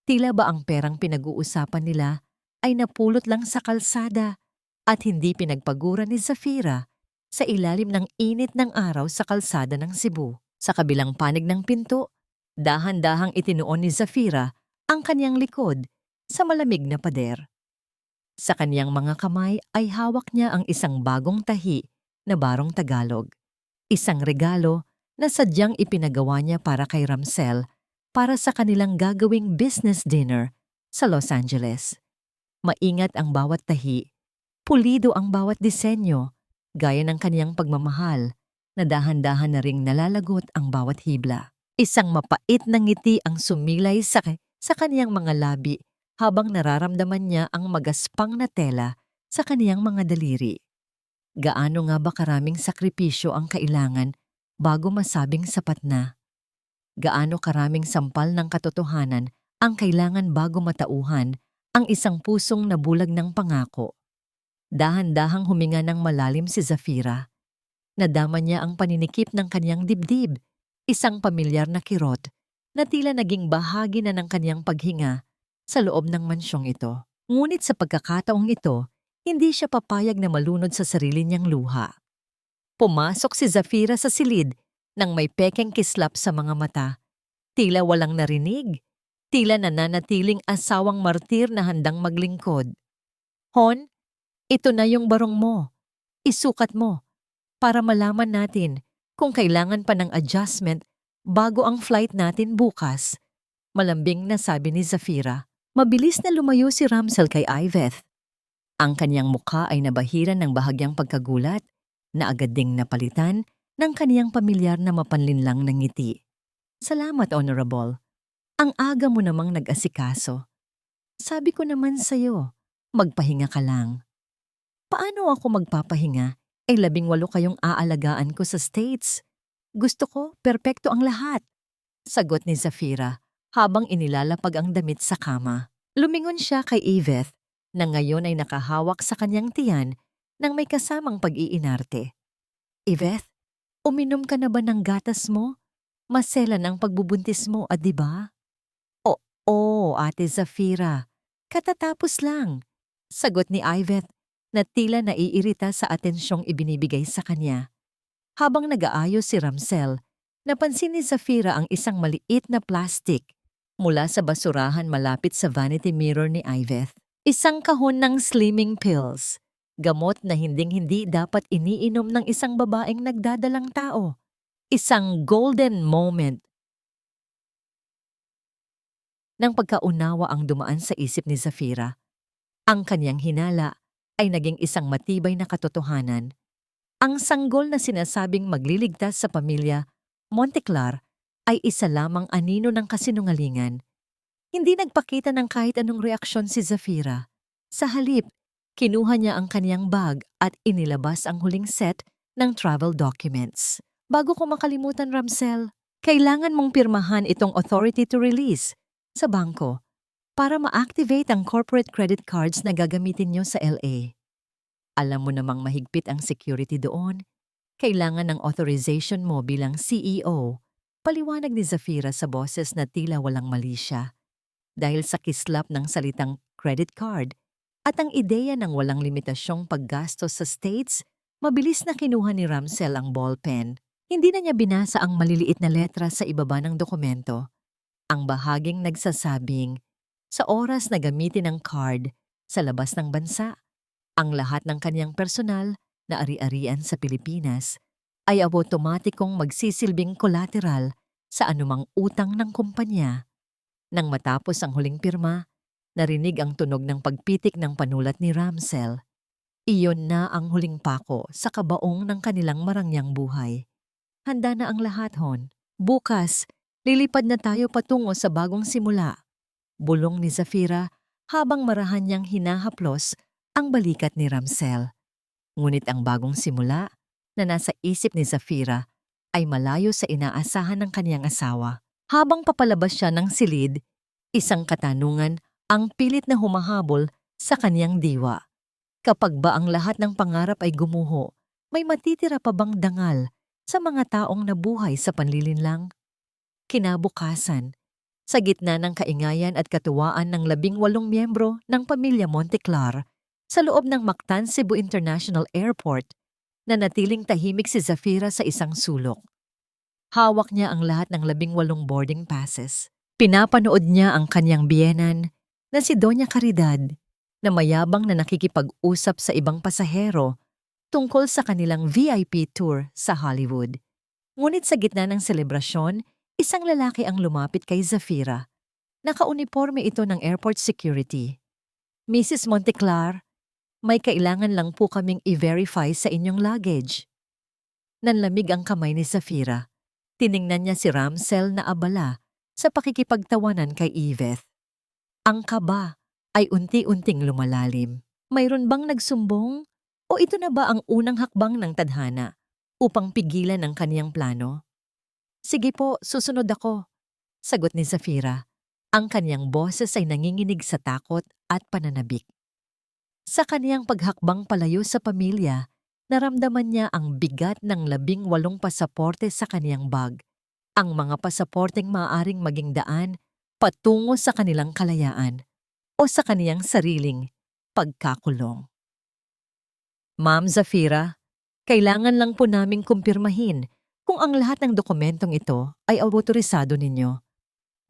Tila ba ang perang pinag-uusapan nila ay napulot lang sa kalsada at hindi pinagpagura ni Zafira sa ilalim ng init ng araw sa kalsada ng Cebu. Sa kabilang panig ng pinto, dahan-dahang itinuon ni Zafira ang kanyang likod sa malamig na pader. Sa kanyang mga kamay ay hawak niya ang isang bagong tahi na barong Tagalog. Isang regalo na sadyang ipinagawa niya para kay Ramsel para sa kanilang gagawing business dinner sa Los Angeles. Maingat ang bawat tahi, pulido ang bawat disenyo, gaya ng kaniyang pagmamahal na dahan-dahan na ring nalalagot ang bawat hibla. Isang mapait na ngiti ang sumilay sa kaniyang mga labi habang nararamdaman niya ang magaspang na tela sa kaniyang mga daliri. Gaano nga ba karaming sakripisyo ang kailangan bago masabing sapat na? Gaano karaming sampal ng katotohanan ang kailangan bago matauhan ang isang pusong nabulag ng pangako? Dahan-dahang huminga ng malalim si Zafira. Nadama niya ang paninikip ng kaniyang dibdib, isang pamilyar na kirot na tila naging bahagi na ng kaniyang paghinga sa loob ng mansyong ito. Ngunit sa pagkakataong ito, hindi siya papayag na malunod sa sarili niyang luha. Pumasok si Zafira sa silid nang may pekeng kislap sa mga mata. Tila walang narinig. Tila nananatiling asawang martir na handang maglingkod. "Hon, ito na yung barong mo. Isukat mo para malaman natin kung kailangan pa ng adjustment bago ang flight natin bukas," malambing na sabi ni Zafira. Mabilis na lumayo si Ramsel kay Yvette. Ang kanyang mukha ay nabahiran ng bahagyang pagkagulat na agad ding napalitan ng kaniyang pamilyar na mapanlinlang na ngiti. "Salamat, Honorable. Ang aga mo namang nag-asikaso. Sabi ko naman sa'yo, magpahinga ka lang." Paano ako magpapahinga? 18 kayong aalagaan ko sa States. Gusto ko, perpekto ang lahat. Sagot ni Zafira habang inilalapag ang damit sa kama. Lumingon siya kay Yvette na ngayon ay nakahawak sa kanyang tiyan nang may kasamang pag-iinarte. Yvette, uminom ka na ba ng gatas mo? Maselan ang pagbubuntis mo, di ba? Oo, Ate Zafira. Katatapos lang. Sagot ni Yvette na tila naiirita sa atensyong ibinibigay sa kanya. Habang nag-aayos si Ramsel, napansin ni Zafira ang isang maliit na plastic mula sa basurahan malapit sa vanity mirror ni Yvette. Isang kahon ng slimming pills, gamot na hinding-hindi dapat iniinom ng isang babaeng nagdadalang tao. Isang golden moment. Nang pagkaunawa ang dumaan sa isip ni Zafira, ang kanyang hinala ay naging isang matibay na katotohanan. Ang sanggol na sinasabing magliligtas sa pamilya Monteclar ay isa lamang anino ng kasinungalingan. Hindi nagpakita ng kahit anong reaksyon si Zafira. Sa halip, kinuha niya ang kaniyang bag at inilabas ang huling set ng travel documents. Bago ko makalimutan, Ramsel, kailangan mong pirmahan itong authority to release sa bangko para ma-activate ang corporate credit cards na gagamitin niyo sa LA. Alam mo namang mahigpit ang security doon. Kailangan ng authorization mo bilang CEO. Paliwanag ni Zafira sa boses na tila walang mali siya. Dahil sa kislap ng salitang credit card at ang ideya ng walang limitasyong paggastos sa States, mabilis na kinuha ni Ramsel ang ballpen. Hindi na niya binasa ang maliliit na letra sa ibaba ng dokumento. Ang bahaging nagsasabing, sa oras na gamitin ang card sa labas ng bansa, ang lahat ng kanyang personal na ari-arian sa Pilipinas ay automatikong magsisilbing collateral sa anumang utang ng kumpanya. Nang matapos ang huling pirma, narinig ang tunog ng pagpitik ng panulat ni Ramsel. Iyon na ang huling pako sa kabaong ng kanilang marangyang buhay. Handa na ang lahat, Hon. Bukas, lilipad na tayo patungo sa bagong simula. Bulong ni Zafira habang marahan niyang hinahaplos ang balikat ni Ramsel. Ngunit ang bagong simula na nasa isip ni Zafira ay malayo sa inaasahan ng kaniyang asawa. Habang papalabas siya ng silid, isang katanungan ang pilit na humahabol sa kaniyang diwa. Kapag ba ang lahat ng pangarap ay gumuho, may matitira pa bang dangal sa mga taong nabuhay sa panlilinlang? Kinabukasan, sa gitna ng kaingayan at katuwaan ng 18 miyembro ng pamilya Monteclar, sa loob ng Mactan Cebu International Airport, nanatiling tahimik si Zafira sa isang sulok. Hawak niya ang lahat ng 18 boarding passes. Pinapanood niya ang kanyang biyenan na si Doña Caridad na mayabang na nakikipag-usap sa ibang pasahero tungkol sa kanilang VIP tour sa Hollywood. Ngunit sa gitna ng selebrasyon, isang lalaki ang lumapit kay Zafira. Nakauniforme ito ng airport security. Mrs. Monteclar, may kailangan lang po kaming i-verify sa inyong luggage. Nanlamig ang kamay ni Zafira. Tiningnan niya si Ramsel na abala sa pakikipagtawanan kay Yvette. Ang kaba ay unti-unting lumalalim. Mayroon bang nagsumbong? O ito na ba ang unang hakbang ng tadhana upang pigilan ang kaniyang plano? Sige po, susunod ako, sagot ni Zafira. Ang kaniyang boses ay nanginginig sa takot at pananabik. Sa kaniyang paghakbang palayo sa pamilya, naramdaman niya ang bigat ng 18 pasaporte sa kaniyang bag. Ang mga pasaporteng maaaring maging daan patungo sa kanilang kalayaan o sa kaniyang sariling pagkakulong. Ma'am Zafira, kailangan lang po naming kumpirmahin kung ang lahat ng dokumentong ito ay autorisado ninyo.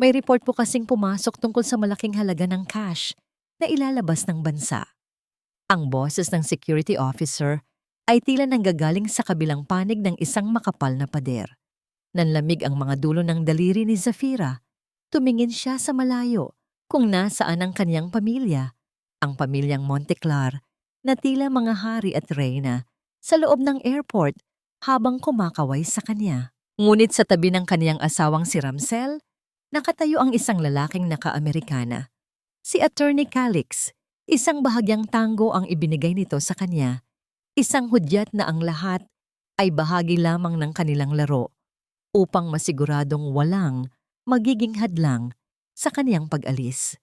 May report po kasing pumasok tungkol sa malaking halaga ng cash na ilalabas ng bansa. Ang boses ng security officer ay tila nanggagaling sa kabilang panig ng isang makapal na pader. Nanlamig ang mga dulo ng daliri ni Zafira. Tumingin siya sa malayo kung nasaan ang kaniyang pamilya, ang pamilyang Monteclar, na tila mga hari at reyna sa loob ng airport habang kumakaway sa kanya. Ngunit sa tabi ng kaniyang asawang si Ramsel, nakatayo ang isang lalaking naka-Amerikana, si Attorney Calix, Isang bahagyang tango ang ibinigay nito sa kanya, isang hudyat na ang lahat ay bahagi lamang ng kanilang laro upang masiguradong walang magiging hadlang sa kaniyang pag-alis.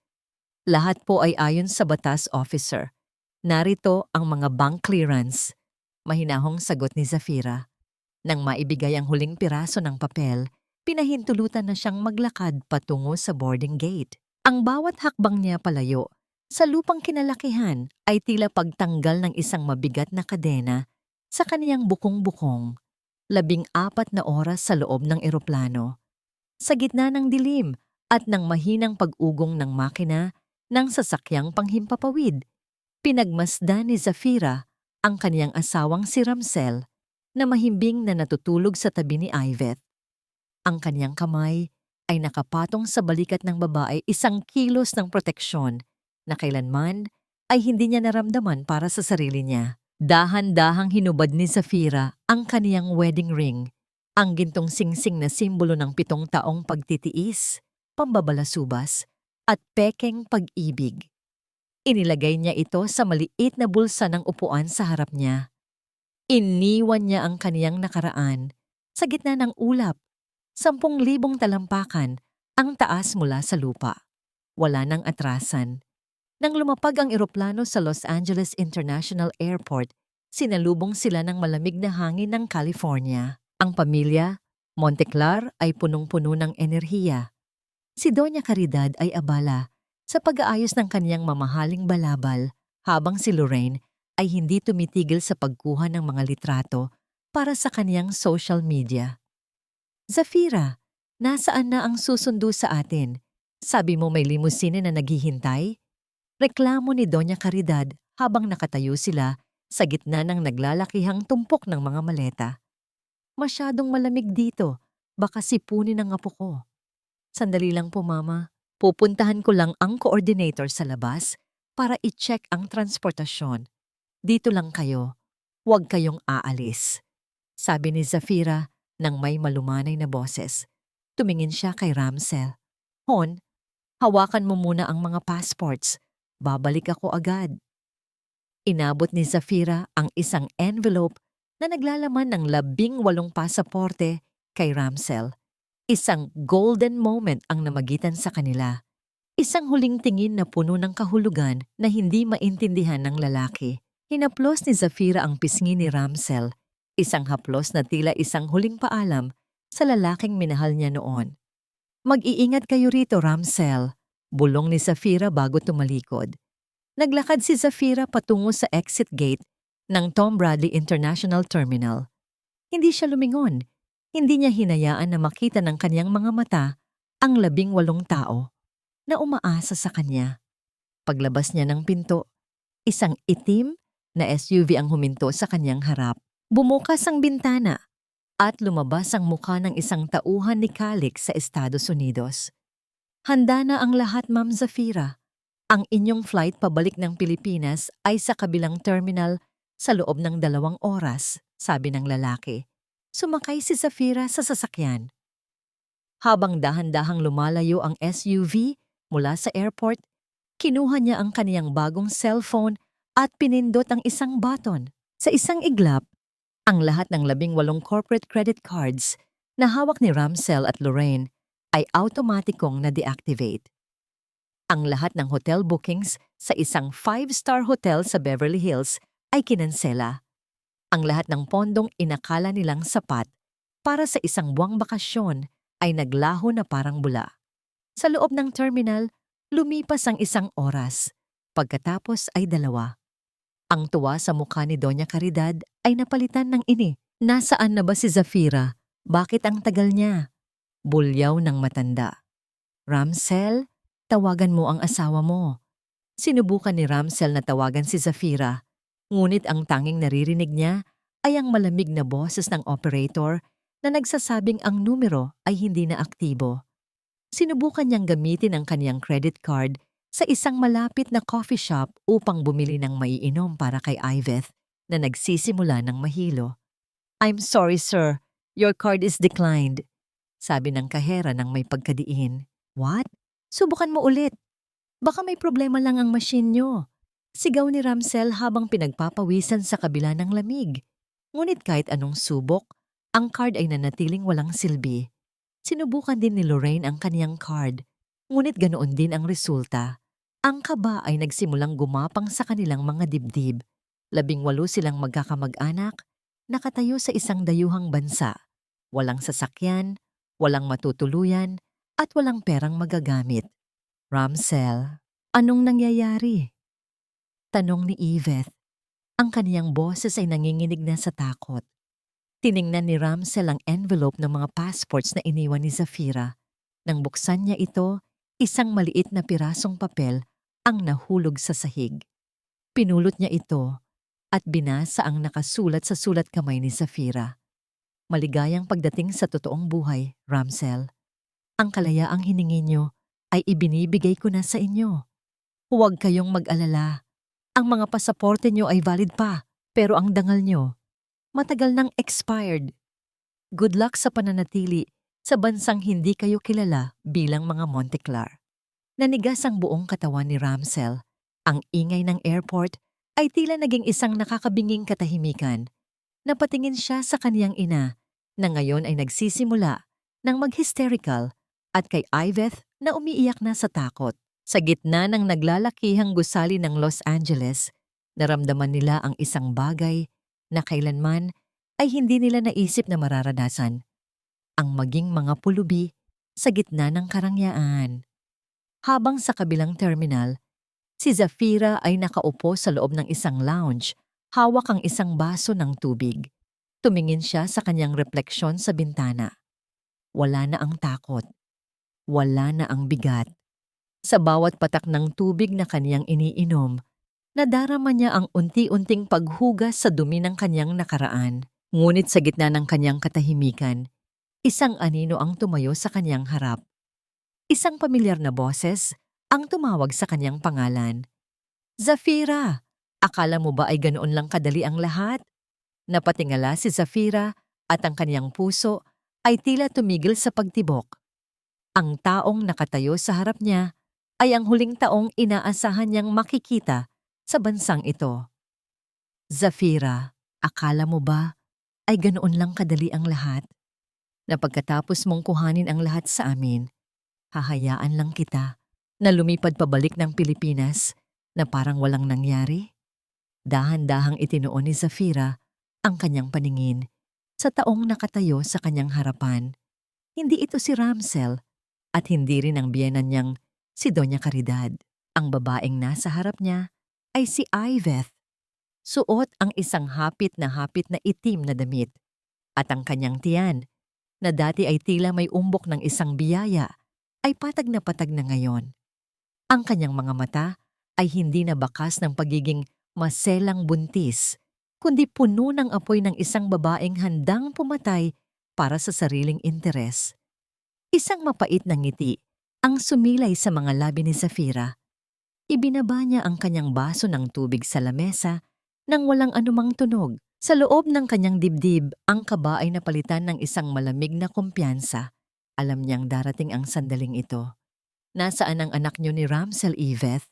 Lahat po ay ayon sa batas, officer. Narito ang mga bank clearance. Mahinahong sagot ni Zafira. Nang maibigay ang huling piraso ng papel, pinahintulutan na siyang maglakad patungo sa boarding gate. Ang bawat hakbang niya palayo sa lupang kinalakihan ay tila pagtanggal ng isang mabigat na kadena sa kaniyang bukong-bukong. 14 na oras sa loob ng eroplano. Sa gitna ng dilim at ng mahinang pag-ugong ng makina ng sasakyang panghimpapawid, pinagmasdan ni Zafira ang kaniyang asawang si Ramsel na mahimbing na natutulog sa tabi ni Iveth. Ang kaniyang kamay ay nakapatong sa balikat ng babae, isang kilos ng proteksyon na kailanman ay hindi niya naramdaman para sa sarili niya. Dahan-dahang hinubad ni Zafira ang kaniyang wedding ring, ang gintong singsing na simbolo ng 7 taong pagtitiis, pambabalasubas, at pekeng pag-ibig. Inilagay niya ito sa maliit na bulsa ng upuan sa harap niya. Iniwan niya ang kaniyang nakaraan sa gitna ng ulap. 10,000 talampakan ang taas mula sa lupa. Wala nang atrasan. Nang lumapag ang eroplano sa Los Angeles International Airport, sinalubong sila ng malamig na hangin ng California. Ang pamilya, Monteclar, ay punong-puno ng enerhiya. Si Doña Caridad ay abala sa pag-aayos ng kaniyang mamahaling balabal, habang si Lorraine ay hindi tumitigil sa pagkuha ng mga litrato para sa kaniyang social media. Zafira, nasaan na ang susundo sa atin? Sabi mo may limusine na naghihintay? Reklamo ni Doña Caridad habang nakatayo sila sa gitna ng naglalakihang tumpok ng mga maleta. Masyadong malamig dito, baka sipunin ang apo ko. Sandali lang po, Mama. Pupuntahan ko lang ang coordinator sa labas para i-check ang transportasyon. Dito lang kayo. Huwag kayong aalis. Sabi ni Zafira nang may malumanay na boses. Tumingin siya kay Ramsel. Hon, hawakan mo muna ang mga passports. Babalik ako agad. Inabot ni Zafira ang isang envelope na naglalaman ng 18 pasaporte kay Ramsel. Isang golden moment ang namagitan sa kanila. Isang huling tingin na puno ng kahulugan na hindi maintindihan ng lalaki. Hinaplos ni Zafira ang pisngi ni Ramsel, isang haplos na tila isang huling paalam sa lalaking minahal niya noon. Mag-iingat kayo rito, Ramsel, bulong ni Zafira bago tumalikod. Naglakad si Zafira patungo sa exit gate ng Tom Bradley International Terminal. Hindi siya lumingon. Hindi niya hinayaan na makita ng kaniyang mga mata ang 18 tao na umaasa sa kanya. Paglabas niya ng pinto, isang itim na SUV ang huminto sa kanyang harap. Bumukas ang bintana at lumabas ang mukha ng isang tauhan ni Calix sa Estados Unidos. Handa na ang lahat, Ma'am Zafira. Ang inyong flight pabalik ng Pilipinas ay sa kabilang terminal sa loob ng 2 oras, sabi ng lalaki. Sumakay si Zafira sa sasakyan. Habang dahan-dahang lumalayo ang SUV mula sa airport, kinuha niya ang kaniyang bagong cellphone at pinindot ang isang button. Sa isang iglap, ang lahat ng 18 corporate credit cards na hawak ni Ramsel at Lorraine ay automatikong na-deactivate. Ang lahat ng hotel bookings sa isang 5-star hotel sa Beverly Hills ay kinansela. Ang lahat ng pondong inakala nilang sapat para sa isang buwang bakasyon ay naglaho na parang bula. Sa loob ng terminal, lumipas ang 1 oras. Pagkatapos ay 2. Ang tuwa sa mukha ni Doña Caridad ay napalitan ng ini. Nasaan na ba si Zafira? Bakit ang tagal niya? Bulyaw ng matanda. Ramsel, tawagan mo ang asawa mo. Sinubukan ni Ramsel na tawagan si Zafira. Ngunit ang tanging naririnig niya ay ang malamig na boses ng operator na nagsasabing ang numero ay hindi na aktibo. Sinubukan niyang gamitin ang kaniyang credit card sa isang malapit na coffee shop upang bumili ng maiinom para kay Iveth na nagsisimula ng mahilo. I'm sorry, sir. Your card is declined, sabi ng kahera ng may pagkadiin. What? Subukan mo ulit. Baka may problema lang ang machine niyo. Sigaw ni Ramsel habang pinagpapawisan sa kabila ng lamig. Ngunit kahit anong subok, ang card ay nanatiling walang silbi. Sinubukan din ni Lorraine ang kaniyang card, ngunit ganoon din ang resulta. Ang kaba ay nagsimulang gumapang sa kanilang mga dibdib. 18 silang magkakamag-anak, nakatayo sa isang dayuhang bansa. Walang sasakyan, walang matutuluyan, at walang perang magagamit. Ramsel, anong nangyayari? Tanong ni Yvette. Ang kaniyang boses ay nanginginig na sa takot. Tiningnan ni Ramsel ang envelope ng mga passports na iniwan ni Zafira. Nang buksan niya ito, isang maliit na pirasong papel ang nahulog sa sahig. Pinulot niya ito at binasa ang nakasulat sa sulat kamay ni Zafira. Maligayang pagdating sa totoong buhay, Ramsel. Ang kalayaang hiningi niyo ay ibinibigay ko na sa inyo. Huwag kayong mag-alala. Ang mga pasaporte niyo ay valid pa, pero ang dangal niyo, matagal nang expired. Good luck sa pananatili sa bansang hindi kayo kilala bilang mga Monteclar. Nanigas ang buong katawan ni Ramsel. Ang ingay ng airport ay tila naging isang nakakabinging katahimikan. Napatingin siya sa kaniyang ina na ngayon ay nagsisimula ng mag-hysterical at kay Yvette na umiiyak na sa takot. Sa gitna ng naglalakihang gusali ng Los Angeles, naramdaman nila ang isang bagay na kailanman ay hindi nila naisip na mararanasan. Ang maging mga pulubi sa gitna ng karangyaan. Habang sa kabilang terminal, si Zafira ay nakaupo sa loob ng isang lounge, hawak ang isang baso ng tubig. Tumingin siya sa kanyang refleksyon sa bintana. Wala na ang takot. Wala na ang bigat. Sa bawat patak ng tubig na kaniyang iniinom, nadarama niya ang unti-unting paghugas sa dumi ng kanyang nakaraan. Ngunit sa gitna ng kanyang katahimikan, isang anino ang tumayo sa kanyang harap. Isang pamilyar na boses ang tumawag sa kanyang pangalan. Zafira, akala mo ba ay ganoon lang kadali ang lahat? Napatingala si Zafira at ang kanyang puso ay tila tumigil sa pagtibok. Ang taong nakatayo sa harap niya ay ang huling taong inaasahan niyang makikita sa bansang ito. Zafira, akala mo ba ay ganoon lang kadali ang lahat? Na pagkatapos mong kuhanin ang lahat sa amin, hahayaan lang kita na lumipad pabalik ng Pilipinas na parang walang nangyari? Dahan-dahang itinuon ni Zafira ang kanyang paningin sa taong nakatayo sa kanyang harapan. Hindi ito si Ramsel at hindi rin ang biyenan niyang si Doña Caridad. Ang babaeng nasa harap niya ay si Yvette. Suot ang isang hapit na itim na damit at ang kanyang tiyan na dati ay tila may umbok ng isang biyaya ay patag na ngayon. Ang kanyang mga mata ay hindi na bakas ng pagiging maselang buntis, kundi puno ng apoy ng isang babaeng handang pumatay para sa sariling interes. Isang mapait na ngiti ang sumilay sa mga labi ni Zafira. Ibinaba niya ang kanyang baso ng tubig sa lamesa nang walang anumang tunog. Sa loob ng kanyang dibdib, ang kaba ay napalitan ng isang malamig na kumpiyansa. Alam niyang darating ang sandaling ito. Nasaan ang anak niyo ni Ramsel, Yvette?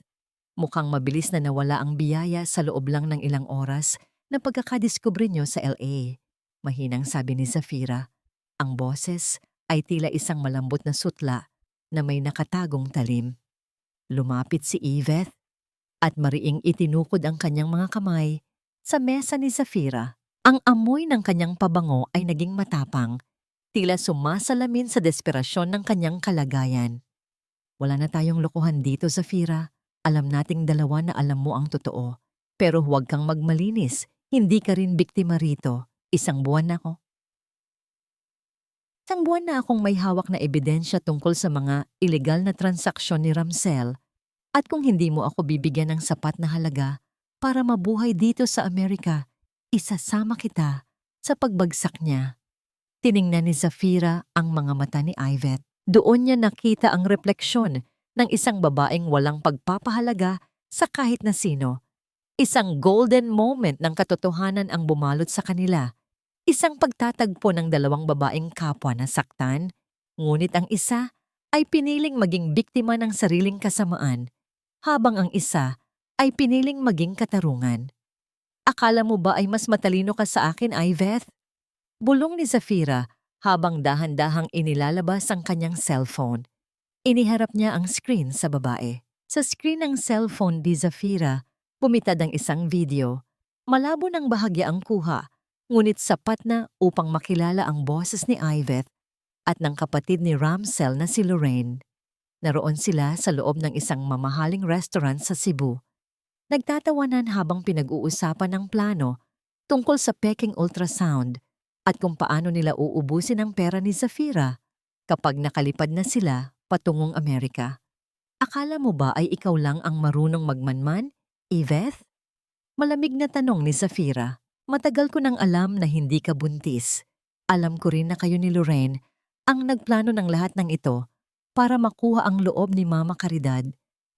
Mukhang mabilis na nawala ang biyaya sa loob lang ng ilang oras na pagkakadiskubre niyo sa LA. Mahinang sabi ni Zafira. Ang boses ay tila isang malambot na sutla na may nakatagong talim. Lumapit si Yvette at mariing itinukod ang kanyang mga kamay sa mesa ni Zafira. Ang amoy ng kanyang pabango ay naging matapang, tila sumasalamin sa desperasyon ng kanyang kalagayan. Wala na tayong lokohan dito, Zafira. Alam nating dalawa na alam mo ang totoo. Pero huwag kang magmalinis. Hindi ka rin biktima rito. Isang buwan na akong may hawak na ebidensya tungkol sa mga ilegal na transaksyon ni Ramsel. At kung hindi mo ako bibigyan ng sapat na halaga para mabuhay dito sa Amerika, isasama kita sa pagbagsak niya. Tiningnan ni Zafira ang mga mata ni Yvette. Doon niya nakita ang refleksyon ng isang babaeng walang pagpapahalaga sa kahit na sino. Isang golden moment ng katotohanan ang bumalot sa kanila. Isang pagtatagpo ng dalawang babaeng kapwa na saktan, ngunit ang isa ay piniling maging biktima ng sariling kasamaan, habang ang isa ay piniling maging katarungan. Akala mo ba ay mas matalino ka sa akin, Iveth? Bulong ni Zafira habang dahan-dahang inilalabas ang kanyang cellphone. Iniharap niya ang screen sa babae. Sa screen ng cellphone ni Zafira, bumitad ang isang video. Malabo ng bahagya ang kuha, ngunit sapat na upang makilala ang boses ni Iveth at ng kapatid ni Ramsel na si Lorraine. Naroon sila sa loob ng isang mamahaling restaurant sa Cebu. Nagtatawanan habang pinag-uusapan ang plano tungkol sa peking ultrasound at kung paano nila uubusin ang pera ni Zafira kapag nakalipad na sila patungong Amerika. Akala mo ba ay ikaw lang ang marunong magmanman, Iveth? Malamig na tanong ni Zafira. Matagal ko nang alam na hindi ka buntis. Alam ko rin na kayo ni Lorraine ang nagplano ng lahat ng ito para makuha ang loob ni Mama Caridad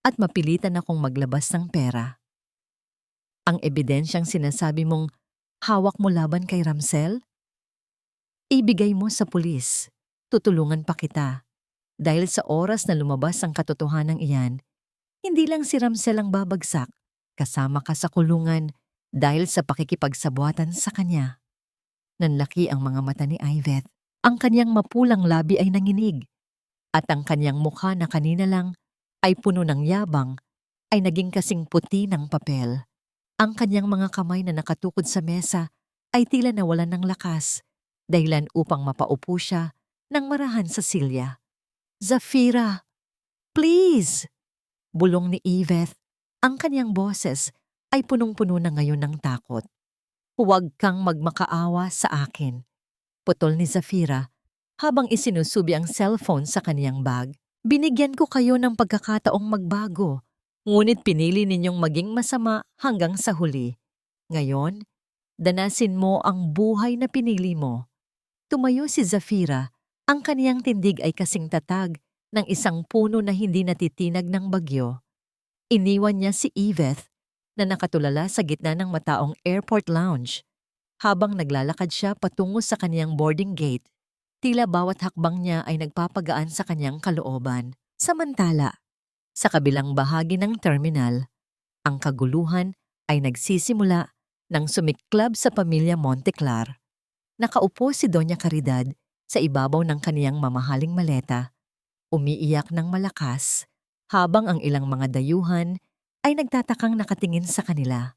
at mapilitan akong maglabas ng pera. Ang ebidensyang sinasabi mong hawak mo laban kay Ramsel? Ibigay mo sa pulis. Tutulungan pa kita. Dahil sa oras na lumabas ang katotohanan iyan, hindi lang si Ramsel ang babagsak, kasama ka sa kulungan dahil sa pakikipagsabwatan sa kanya. Nanlaki ang mga mata ni Iveth. Ang kanyang mapulang labi ay nanginig, at ang kanyang mukha na kanina lang ay puno ng yabang ay naging kasing puti ng papel. Ang kanyang mga kamay na nakatukod sa mesa ay tila nawalan ng lakas, dahilan upang mapaupo siya ng marahan sa silya. Zafira, please! Bulong ni Iveth. Ang kanyang boses ay punong-puno na ngayon ng takot. Huwag kang magmakaawa sa akin. Putol ni Zafira habang isinusubi ang cellphone sa kaniyang bag. Binigyan ko kayo ng pagkakataong magbago, ngunit pinili ninyong maging masama hanggang sa huli. Ngayon, danasin mo ang buhay na pinili mo. Tumayo si Zafira. Ang kaniyang tindig ay kasing tatag ng isang puno na hindi natitinag ng bagyo. Iniwan niya si Iveth na nakatulala sa gitna ng mataong airport lounge. Habang naglalakad siya patungo sa kaniyang boarding gate, tila bawat hakbang niya ay nagpapagaan sa kaniyang kalooban. Samantala, sa kabilang bahagi ng terminal, ang kaguluhan ay nagsisimula nang sumiklab sa pamilya Monteclar. Nakaupo si Doña Caridad sa ibabaw ng kaniyang mamahaling maleta, umiiyak ng malakas habang ang ilang mga dayuhan ay nagtatakang nakatingin sa kanila.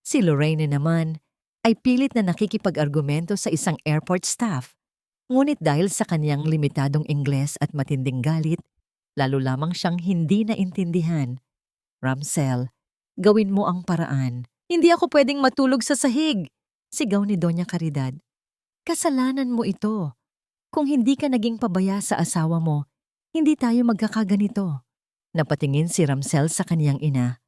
Si Lorraine naman ay pilit na nakikipag-argumento sa isang airport staff, ngunit dahil sa kaniyang limitadong Ingles at matinding galit, lalo lamang siyang hindi naintindihan. Ramsel, gawin mo ang paraan. Hindi ako pwedeng matulog sa sahig, sigaw ni Doña Caridad. Kasalanan mo ito. Kung hindi ka naging pabaya sa asawa mo, hindi tayo magkakaganito. Napatingin si Ramsel sa kaniyang ina.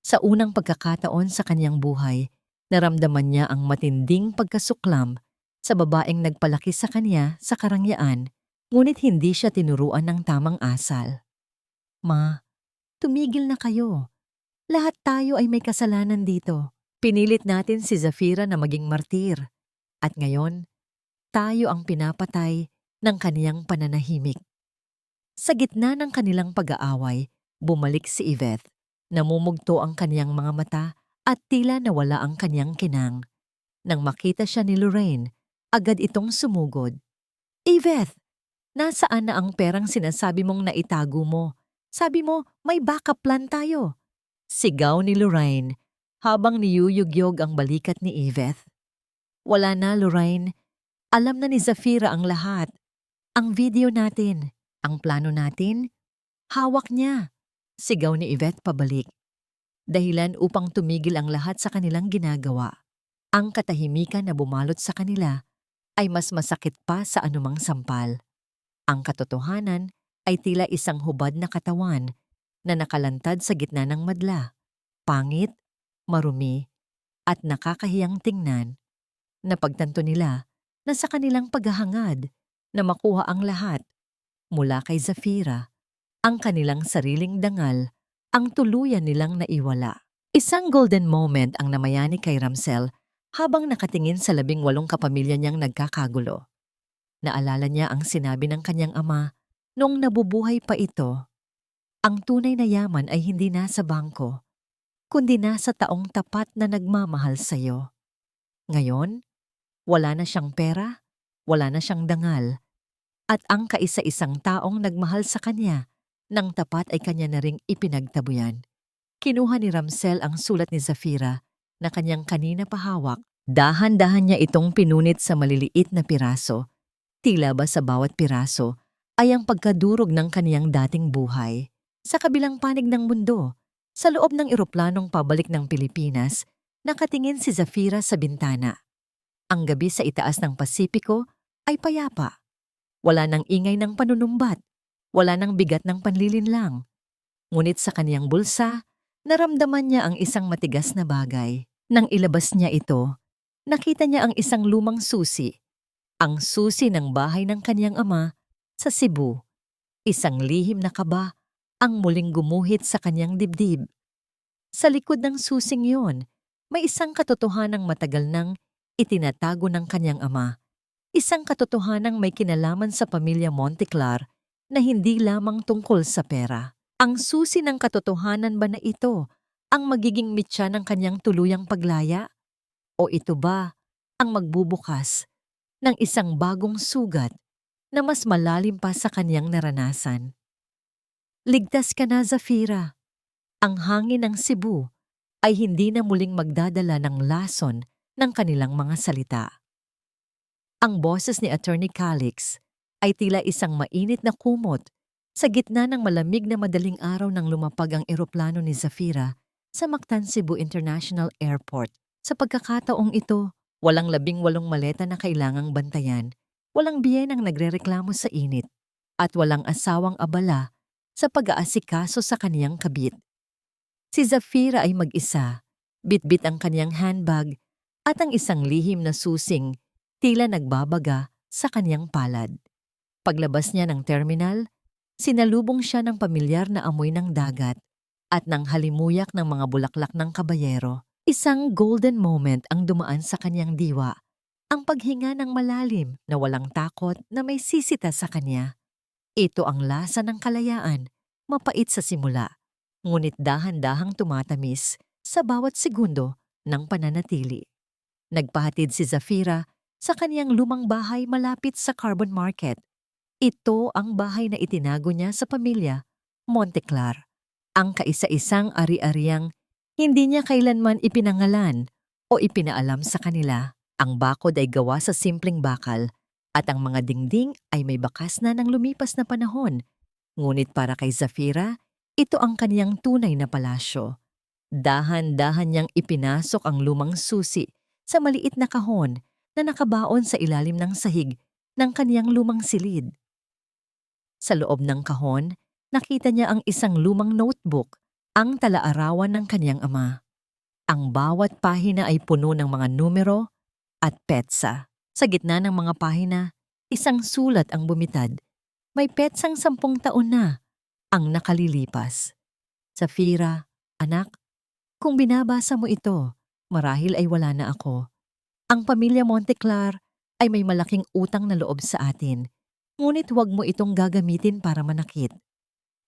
Sa unang pagkakataon sa kaniyang buhay, naramdaman niya ang matinding pagkasuklam sa babaeng nagpalaki sa kanya sa karangyaan, ngunit hindi siya tinuruan ng tamang asal. Ma, tumigil na kayo. Lahat tayo ay may kasalanan dito. Pinilit natin si Zafira na maging martir. At ngayon, tayo ang pinapatay ng kaniyang pananahimik. Sa gitna ng kanilang pag-aaway, bumalik si Iveth. Namumugto ang kaniyang mga mata at tila nawala ang kaniyang kinang. Nang makita siya ni Lorraine, agad itong sumugod. Iveth, nasaan na ang perang sinasabi mong naitago mo? Sabi mo, may backup plan tayo. Sigaw ni Lorraine habang niyuyugyog ang balikat ni Iveth. Wala na, Lorraine. Alam na ni Zafira ang lahat. Ang video natin, ang plano natin, hawak niya. Sigaw ni Iveth pabalik. Dahilan upang tumigil ang lahat sa kanilang ginagawa. Ang katahimikan na bumalot sa kanila ay mas masakit pa sa anumang sampal. Ang katotohanan ay tila isang hubad na katawan na nakalantad sa gitna ng madla. Pangit, marumi, at nakakahiyang tingnan. Napagtanto nila na sa kanilang paghahangad na makuha ang lahat mula kay Zafira, ang kanilang sariling dangal ang tuluyan nilang naiwala. Isang golden moment ang namayani kay Ramsel habang nakatingin sa 18 kapamilya niyang nagkakagulo. Naalala niya ang sinabi ng kanyang ama noong nabubuhay pa ito. Ang tunay na yaman ay hindi nasa bangko. kundi nasa taong tapat na nagmamahal sa'yo. Ngayon, wala na siyang pera, wala na siyang dangal, at ang kaisa-isang taong nagmahal sa kanya ng tapat ay kanya na ring ipinagtabuyan. Kinuha ni Ramsel ang sulat ni Zafira na kanyang kanina pahawak. Dahan-dahan niya itong pinunit sa maliliit na piraso. Tila ba sa bawat piraso ay ang pagkadurog ng kaniyang dating buhay. Sa kabilang panig ng mundo, sa loob ng eroplanong pabalik ng Pilipinas, nakatingin si Zafira sa bintana. Ang gabi sa itaas ng Pasipiko ay payapa. Wala nang ingay ng panunumbat, wala nang bigat ng panlilinlang. Ngunit sa kaniyang bulsa, naramdaman niya ang isang matigas na bagay. Nang ilabas niya ito, nakita niya ang isang lumang susi. Ang susi ng bahay ng kaniyang ama sa Cebu. Isang lihim na kaba ang muling gumuhit sa kaniyang dibdib. Sa likod ng susing yon, may isang katotohanang matagal nang itinatago ng kaniyang ama. Isang katotohanang may kinalaman sa pamilya Monteclar na hindi lamang tungkol sa pera. Ang susi ng katotohanan ba na ito ang magiging mitya ng kaniyang tuluyang paglaya? O ito ba ang magbubukas ng isang bagong sugat na mas malalim pa sa kaniyang naranasan? Ligtas ka na, Zafira. Ang hangin ng Cebu ay hindi na muling magdadala ng lason ng kanilang mga salita. Ang boses ni Attorney Calix ay tila isang mainit na kumot sa gitna ng malamig na madaling araw nang lumapag ang eroplano ni Zafira sa Mactan Cebu International Airport. Sa pagkakataong ito, walang 18 maleta na kailangang bantayan, walang biyenang nagrereklamo sa init, at walang asawang abala sa pag-aasikaso sa kaniyang kabit. Si Zafira ay mag-isa, bitbit ang kaniyang handbag at ang isang lihim na susing tila nagbabaga sa kaniyang palad. Paglabas niya ng terminal, sinalubong siya ng pamilyar na amoy ng dagat at ng halimuyak ng mga bulaklak ng kabayero. Isang golden moment ang dumaan sa kaniyang diwa, ang paghinga ng malalim na walang takot na may sisita sa kanya. Ito ang lasa ng kalayaan, mapait sa simula, ngunit dahan-dahang tumatamis sa bawat segundo ng pananatili. Nagpahatid si Zafira sa kaniyang lumang bahay malapit sa Carbon Market. Ito ang bahay na itinago niya sa pamilya Monteclar. Ang kaisa-isang ari-ariang hindi niya kailanman ipinangalan o ipinaalam sa kanila. Ang bakod ay gawa sa simpleng bakal at ang mga dingding ay may bakas na ng lumipas na panahon. Ngunit para kay Zafira, ito ang kaniyang tunay na palasyo. Dahan-dahan niyang ipinasok ang lumang susi sa maliit na kahon na nakabaon sa ilalim ng sahig ng kaniyang lumang silid. Sa loob ng kahon, nakita niya ang isang lumang notebook, ang talaarawan ng kaniyang ama. Ang bawat pahina ay puno ng mga numero at petsa. Sa gitna ng mga pahina, isang sulat ang bumitad. May petsang 10 taon na ang nakalilipas. Zafira, anak, kung binabasa mo ito, marahil ay wala na ako. Ang pamilya Monteclar ay may malaking utang na loob sa atin, ngunit huwag mo itong gagamitin para manakit.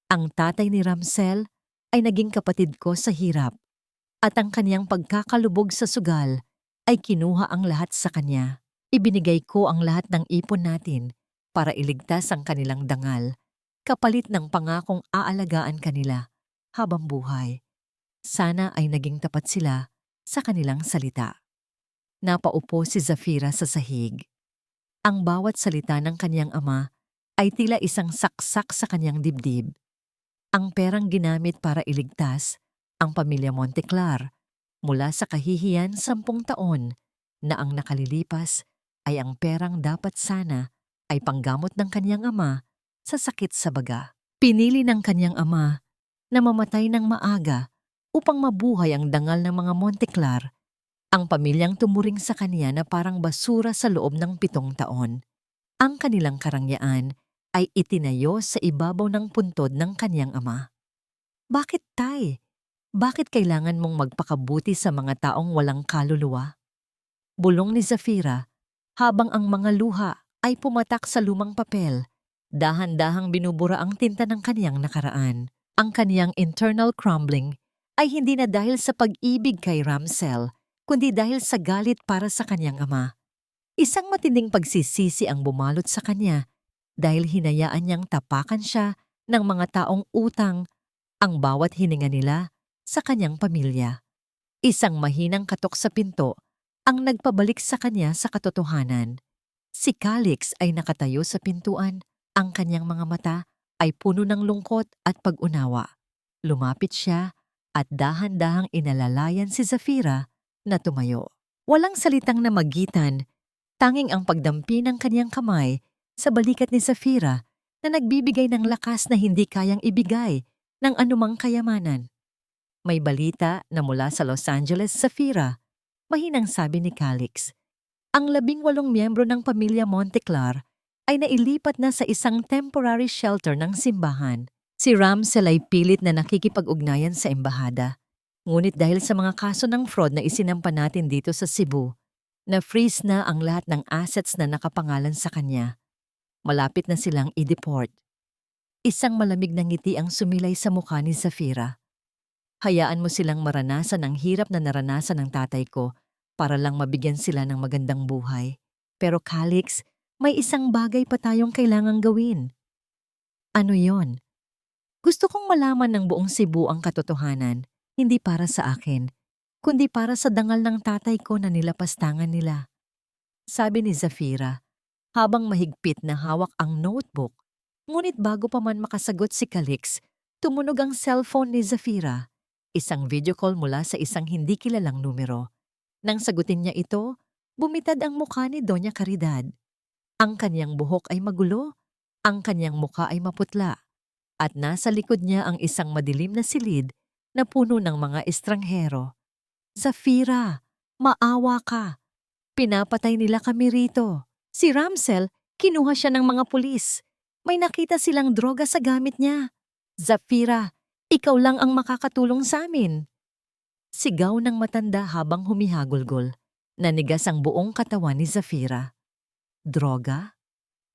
Ang tatay ni Ramsel ay naging kapatid ko sa hirap, at ang kaniyang pagkakalubog sa sugal ay kinuha ang lahat sa kanya. Ibinigay ko ang lahat ng ipon natin para iligtas ang kanilang dangal, kapalit ng pangakong aalagaan kanila habang buhay. Sana ay naging tapat sila sa kanilang salita. Napaupo si Zafira sa sahig. Ang bawat salita ng kaniyang ama ay tila isang saksak sa kaniyang dibdib. Ang perang ginamit para iligtas ang pamilya Monteclar mula sa kahihiyan 10 taon na ang nakalilipas ay ang perang dapat sana ay panggamot ng kaniyang ama sa sakit sa baga. Pinili ng kaniyang ama na mamatay ng maaga upang mabuhay ang dangal ng mga Monteclar, ang pamilyang tumuring sa kaniya na parang basura sa loob ng 7 taon. Ang kanilang karangyaan ay itinayo sa ibabaw ng puntod ng kaniyang ama. Bakit, tay? Bakit kailangan mong magpakabuti sa mga taong walang kaluluwa? Bulong ni Zafira habang ang mga luha ay pumatak sa lumang papel. Dahan-dahang binubura ang tinta ng kaniyang nakaraan. Ang kaniyang internal crumbling ay hindi na dahil sa pag-ibig kay Ramsel, kundi dahil sa galit para sa kanyang ama. Isang matinding pagsisisi ang bumalot sa kanya dahil hinayaan niyang tapakan siya ng mga taong utang ang bawat hininga nila sa kanyang pamilya. Isang mahinang katok sa pinto ang nagpabalik sa kanya sa katotohanan. Si Calix ay nakatayo sa pintuan, ang kanyang mga mata ay puno ng lungkot at pag-unawa. Lumapit siya at dahan-dahang inalalayan si Zafira na tumayo. Walang salitang namagitan, tanging ang pagdampi ng kanyang kamay sa balikat ni Zafira na nagbibigay ng lakas na hindi kayang ibigay ng anumang kayamanan. May balita na mula sa Los Angeles, Zafira, mahinang sabi ni Calix. Ang 18 miyembro ng pamilya Monteclar ay nailipat na sa isang temporary shelter ng simbahan. Si Ramsel ay pilit na nakikipag-ugnayan sa embahada. Ngunit dahil sa mga kaso ng fraud na isinampa natin dito sa Cebu, na-freeze na ang lahat ng assets na nakapangalan sa kanya. Malapit na silang i-deport. Isang malamig na ngiti ang sumilay sa mukha ni Zafira. Hayaan mo silang maranasan ang hirap na naranasan ng tatay ko para lang mabigyan sila ng magandang buhay. Pero Calix, may isang bagay pa tayong kailangang gawin. Ano yon? Gusto kong malaman ng buong Cebu ang katotohanan, hindi para sa akin, kundi para sa dangal ng tatay ko na nilapastangan nila. Sabi ni Zafira, habang mahigpit na hawak ang notebook. Ngunit bago pa man makasagot si Calix, tumunog ang cellphone ni Zafira. Isang video call mula sa isang hindi kilalang numero. Nang sagutin niya ito, bumitad ang mukha ni Doña Caridad. Ang kanyang buhok ay magulo, ang kanyang mukha ay maputla, at nasa likod niya ang isang madilim na silid na puno ng mga estranghero. Zafira, maawa ka. Pinapatay nila kami rito. Si Ramsel, kinuha siya ng mga pulis. May nakita silang droga sa gamit niya. Zafira, ikaw lang ang makakatulong sa amin. Sigaw ng matanda habang humihagulgol. Nanigas ang buong katawan ni Zafira. Droga?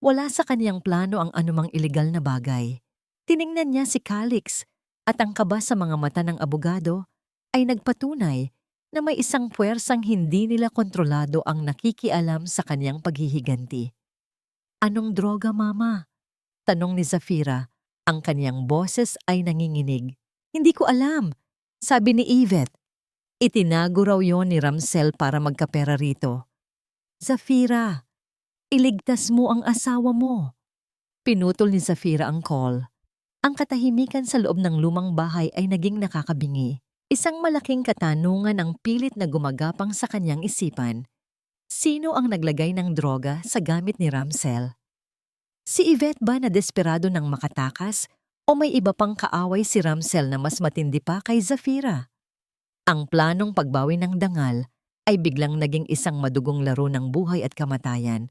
Wala sa kaniyang plano ang anumang ilegal na bagay. Tiningnan niya si Calix at ang kaba sa mga mata ng abogado ay nagpatunay na may isang puwersang hindi nila kontrolado ang nakikialam sa kaniyang paghihiganti. Anong droga, Mama? Tanong ni Zafira. Ang kaniyang boses ay nanginginig. Hindi ko alam, sabi ni Yvette. Itinago raw yon ni Ramsel para magkapera rito. Zafira, iligtas mo ang asawa mo. Pinutol ni Zafira ang call. Ang katahimikan sa loob ng lumang bahay ay naging nakakabingi. Isang malaking katanungan ang pilit na gumagapang sa kanyang isipan. Sino ang naglagay ng droga sa gamit ni Ramsel? Si Yvette ba na desperado ng makatakas o may iba pang kaaway si Ramsel na mas matindi pa kay Zafira? Ang planong pagbawi ng dangal ay biglang naging isang madugong laro ng buhay at kamatayan.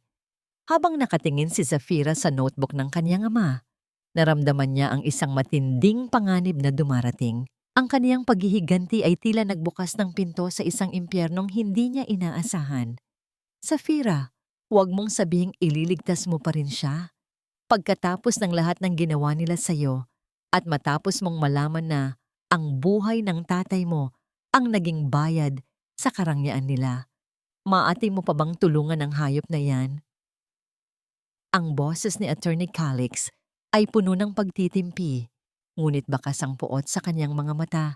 Habang nakatingin si Zafira sa notebook ng kanyang ama, naramdaman niya ang isang matinding panganib na dumarating. Ang kaniyang paghihiganti ay tila nagbukas ng pinto sa isang impyernong hindi niya inaasahan. Zafira, huwag mong sabihing ililigtas mo pa rin siya. Pagkatapos ng lahat ng ginawa nila sa'yo at matapos mong malaman na ang buhay ng tatay mo ang naging bayad sa karangyaan nila, maaari mo pa bang tulungan ang hayop na yan? Ang boses ni Attorney Calix ay puno ng pagtitimpi, ngunit bakas ang puot sa kanyang mga mata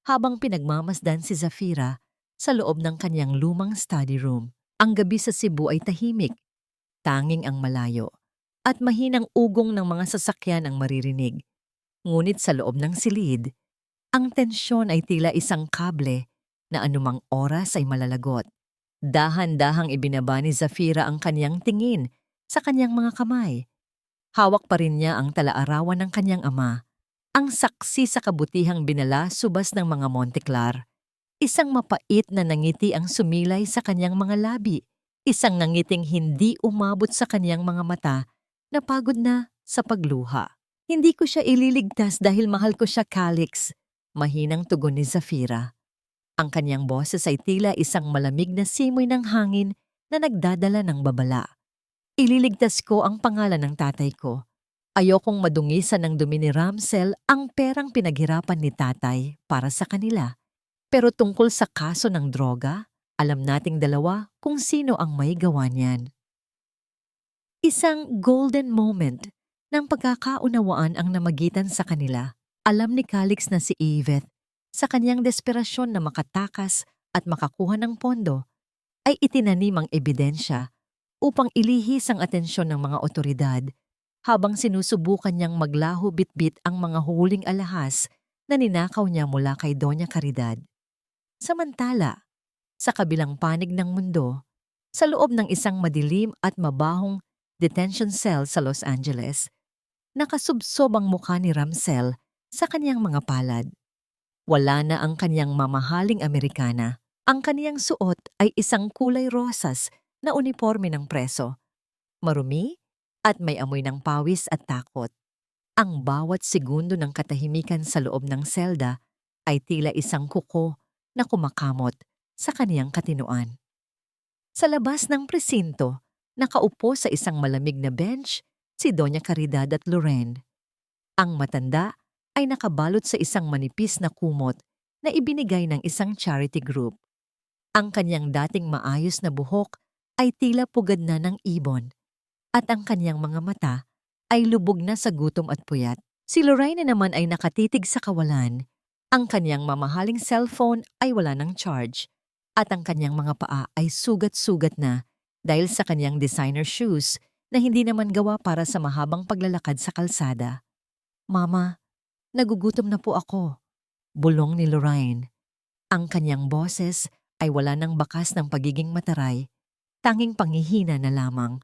habang pinagmamasdan si Zafira sa loob ng kanyang lumang study room. Ang gabi sa Cebu ay tahimik, tanging ang malayo, at mahinang ugong ng mga sasakyan ang maririnig. Ngunit sa loob ng silid, ang tensyon ay tila isang kable na anumang oras ay malalagot. Dahan-dahang ibinaba ni Zafira ang kanyang tingin sa kanyang mga kamay. Hawak pa rin niya ang talaarawan ng kanyang ama, ang saksi sa kabutihang binalasubas ng mga Monteclar. Isang mapait na nangiti ang sumilay sa kanyang mga labi, isang nangiting hindi umabot sa kanyang mga mata, napagod na sa pagluha. Hindi ko siya ililigtas dahil mahal ko siya, Calix. Mahinang tugon ni Zafira. Ang kanyang boses ay tila isang malamig na simoy ng hangin na nagdadala ng babala. Ililigtas ko ang pangalan ng tatay ko. Ayokong madungisan ng dumi ni Ramsel ang perang pinaghirapan ni tatay para sa kanila. Pero tungkol sa kaso ng droga, alam nating dalawa kung sino ang may gawa niyan. Isang golden moment ng pagkakaunawaan ang namagitan sa kanila. Alam ni Calix na si Yvette, sa kanyang desperasyon na makatakas at makakuha ng pondo, ay itinanim ang ebidensya upang ilihis ang atensyon ng mga otoridad habang sinusubukan niyang maglaho bitbit ang mga huling alahas na ninakaw niya mula kay Doña Caridad. Samantala, sa kabilang panig ng mundo, sa loob ng isang madilim at mabahong detention cell sa Los Angeles, nakasubsob ang mukha ni Ramsel sa kanyang mga palad. Wala na ang kanyang mamahaling Amerikana. Ang kaniyang suot ay isang kulay rosas na uniforme ng preso. Marumi at may amoy ng pawis at takot. Ang bawat segundo ng katahimikan sa loob ng selda ay tila isang kuko na kumakamot sa kaniyang katinuan. Sa labas ng presinto, nakaupo sa isang malamig na bench si Doña Caridad at Lorraine. Ang matanda ay nakabalot sa isang manipis na kumot na ibinigay ng isang charity group. Ang kanyang dating maayos na buhok ay tila pugad na ng ibon at ang kanyang mga mata ay lubog na sa gutom at puyat. Si Lorraine naman ay nakatitig sa kawalan. Ang kanyang mamahaling cellphone ay wala ng charge at ang kanyang mga paa ay sugat-sugat na dahil sa kanyang designer shoes na hindi naman gawa para sa mahabang paglalakad sa kalsada. "Mama, nagugutom na po ako," bulong ni Lorraine. Ang kanyang boses ay wala ng bakas ng pagiging mataray, tanging panghihina na lamang.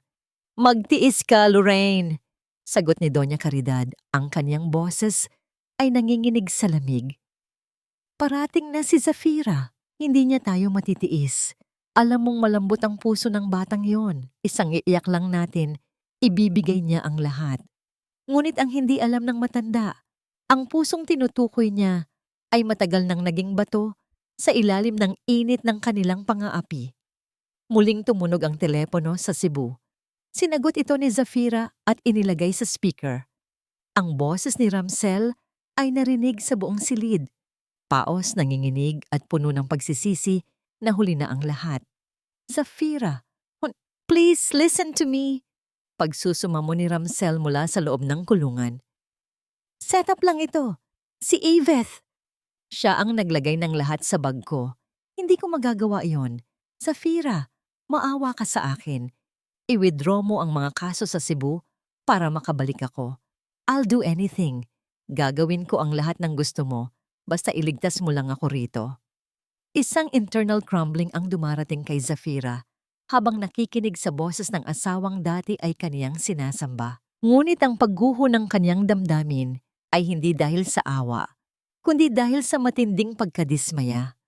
"Magtiis ka, Lorraine," sagot ni Doña Caridad. Ang kanyang boses ay nanginginig sa lamig. "Parating na si Zafira. Hindi niya tayo matitiis. Alam mong malambot ang puso ng batang yon. Isang iiyak lang natin, ibibigay niya ang lahat. Ngunit ang hindi alam ng matanda, ang pusong tinutukoy niya ay matagal nang naging bato sa ilalim ng init ng kanilang pangaapi." Muling tumunog ang telepono sa Cebu. Sinagot ito ni Zafira at inilagay sa speaker. Ang boses ni Ramsel ay narinig sa buong silid. Paos, nanginginig at puno ng pagsisisi na huli na ang lahat. "Zafira, please listen to me," pagsusumamo ni Ramsel mula sa loob ng kulungan. "Set up lang ito. Si Yvette." Siya ang naglagay ng lahat sa bag ko. "Hindi ko magagawa iyon. Zafira, maawa ka sa akin. I-withdraw mo ang mga kaso sa Cebu para makabalik ako. I'll do anything. Gagawin ko ang lahat ng gusto mo, basta iligtas mo lang ako rito." Isang internal crumbling ang dumarating kay Zafira habang nakikinig sa boses ng asawang dati ay kaniyang sinasamba. Ngunit ang pagguho ng kaniyang damdamin ay hindi dahil sa awa, kundi dahil sa matinding pagkadismaya.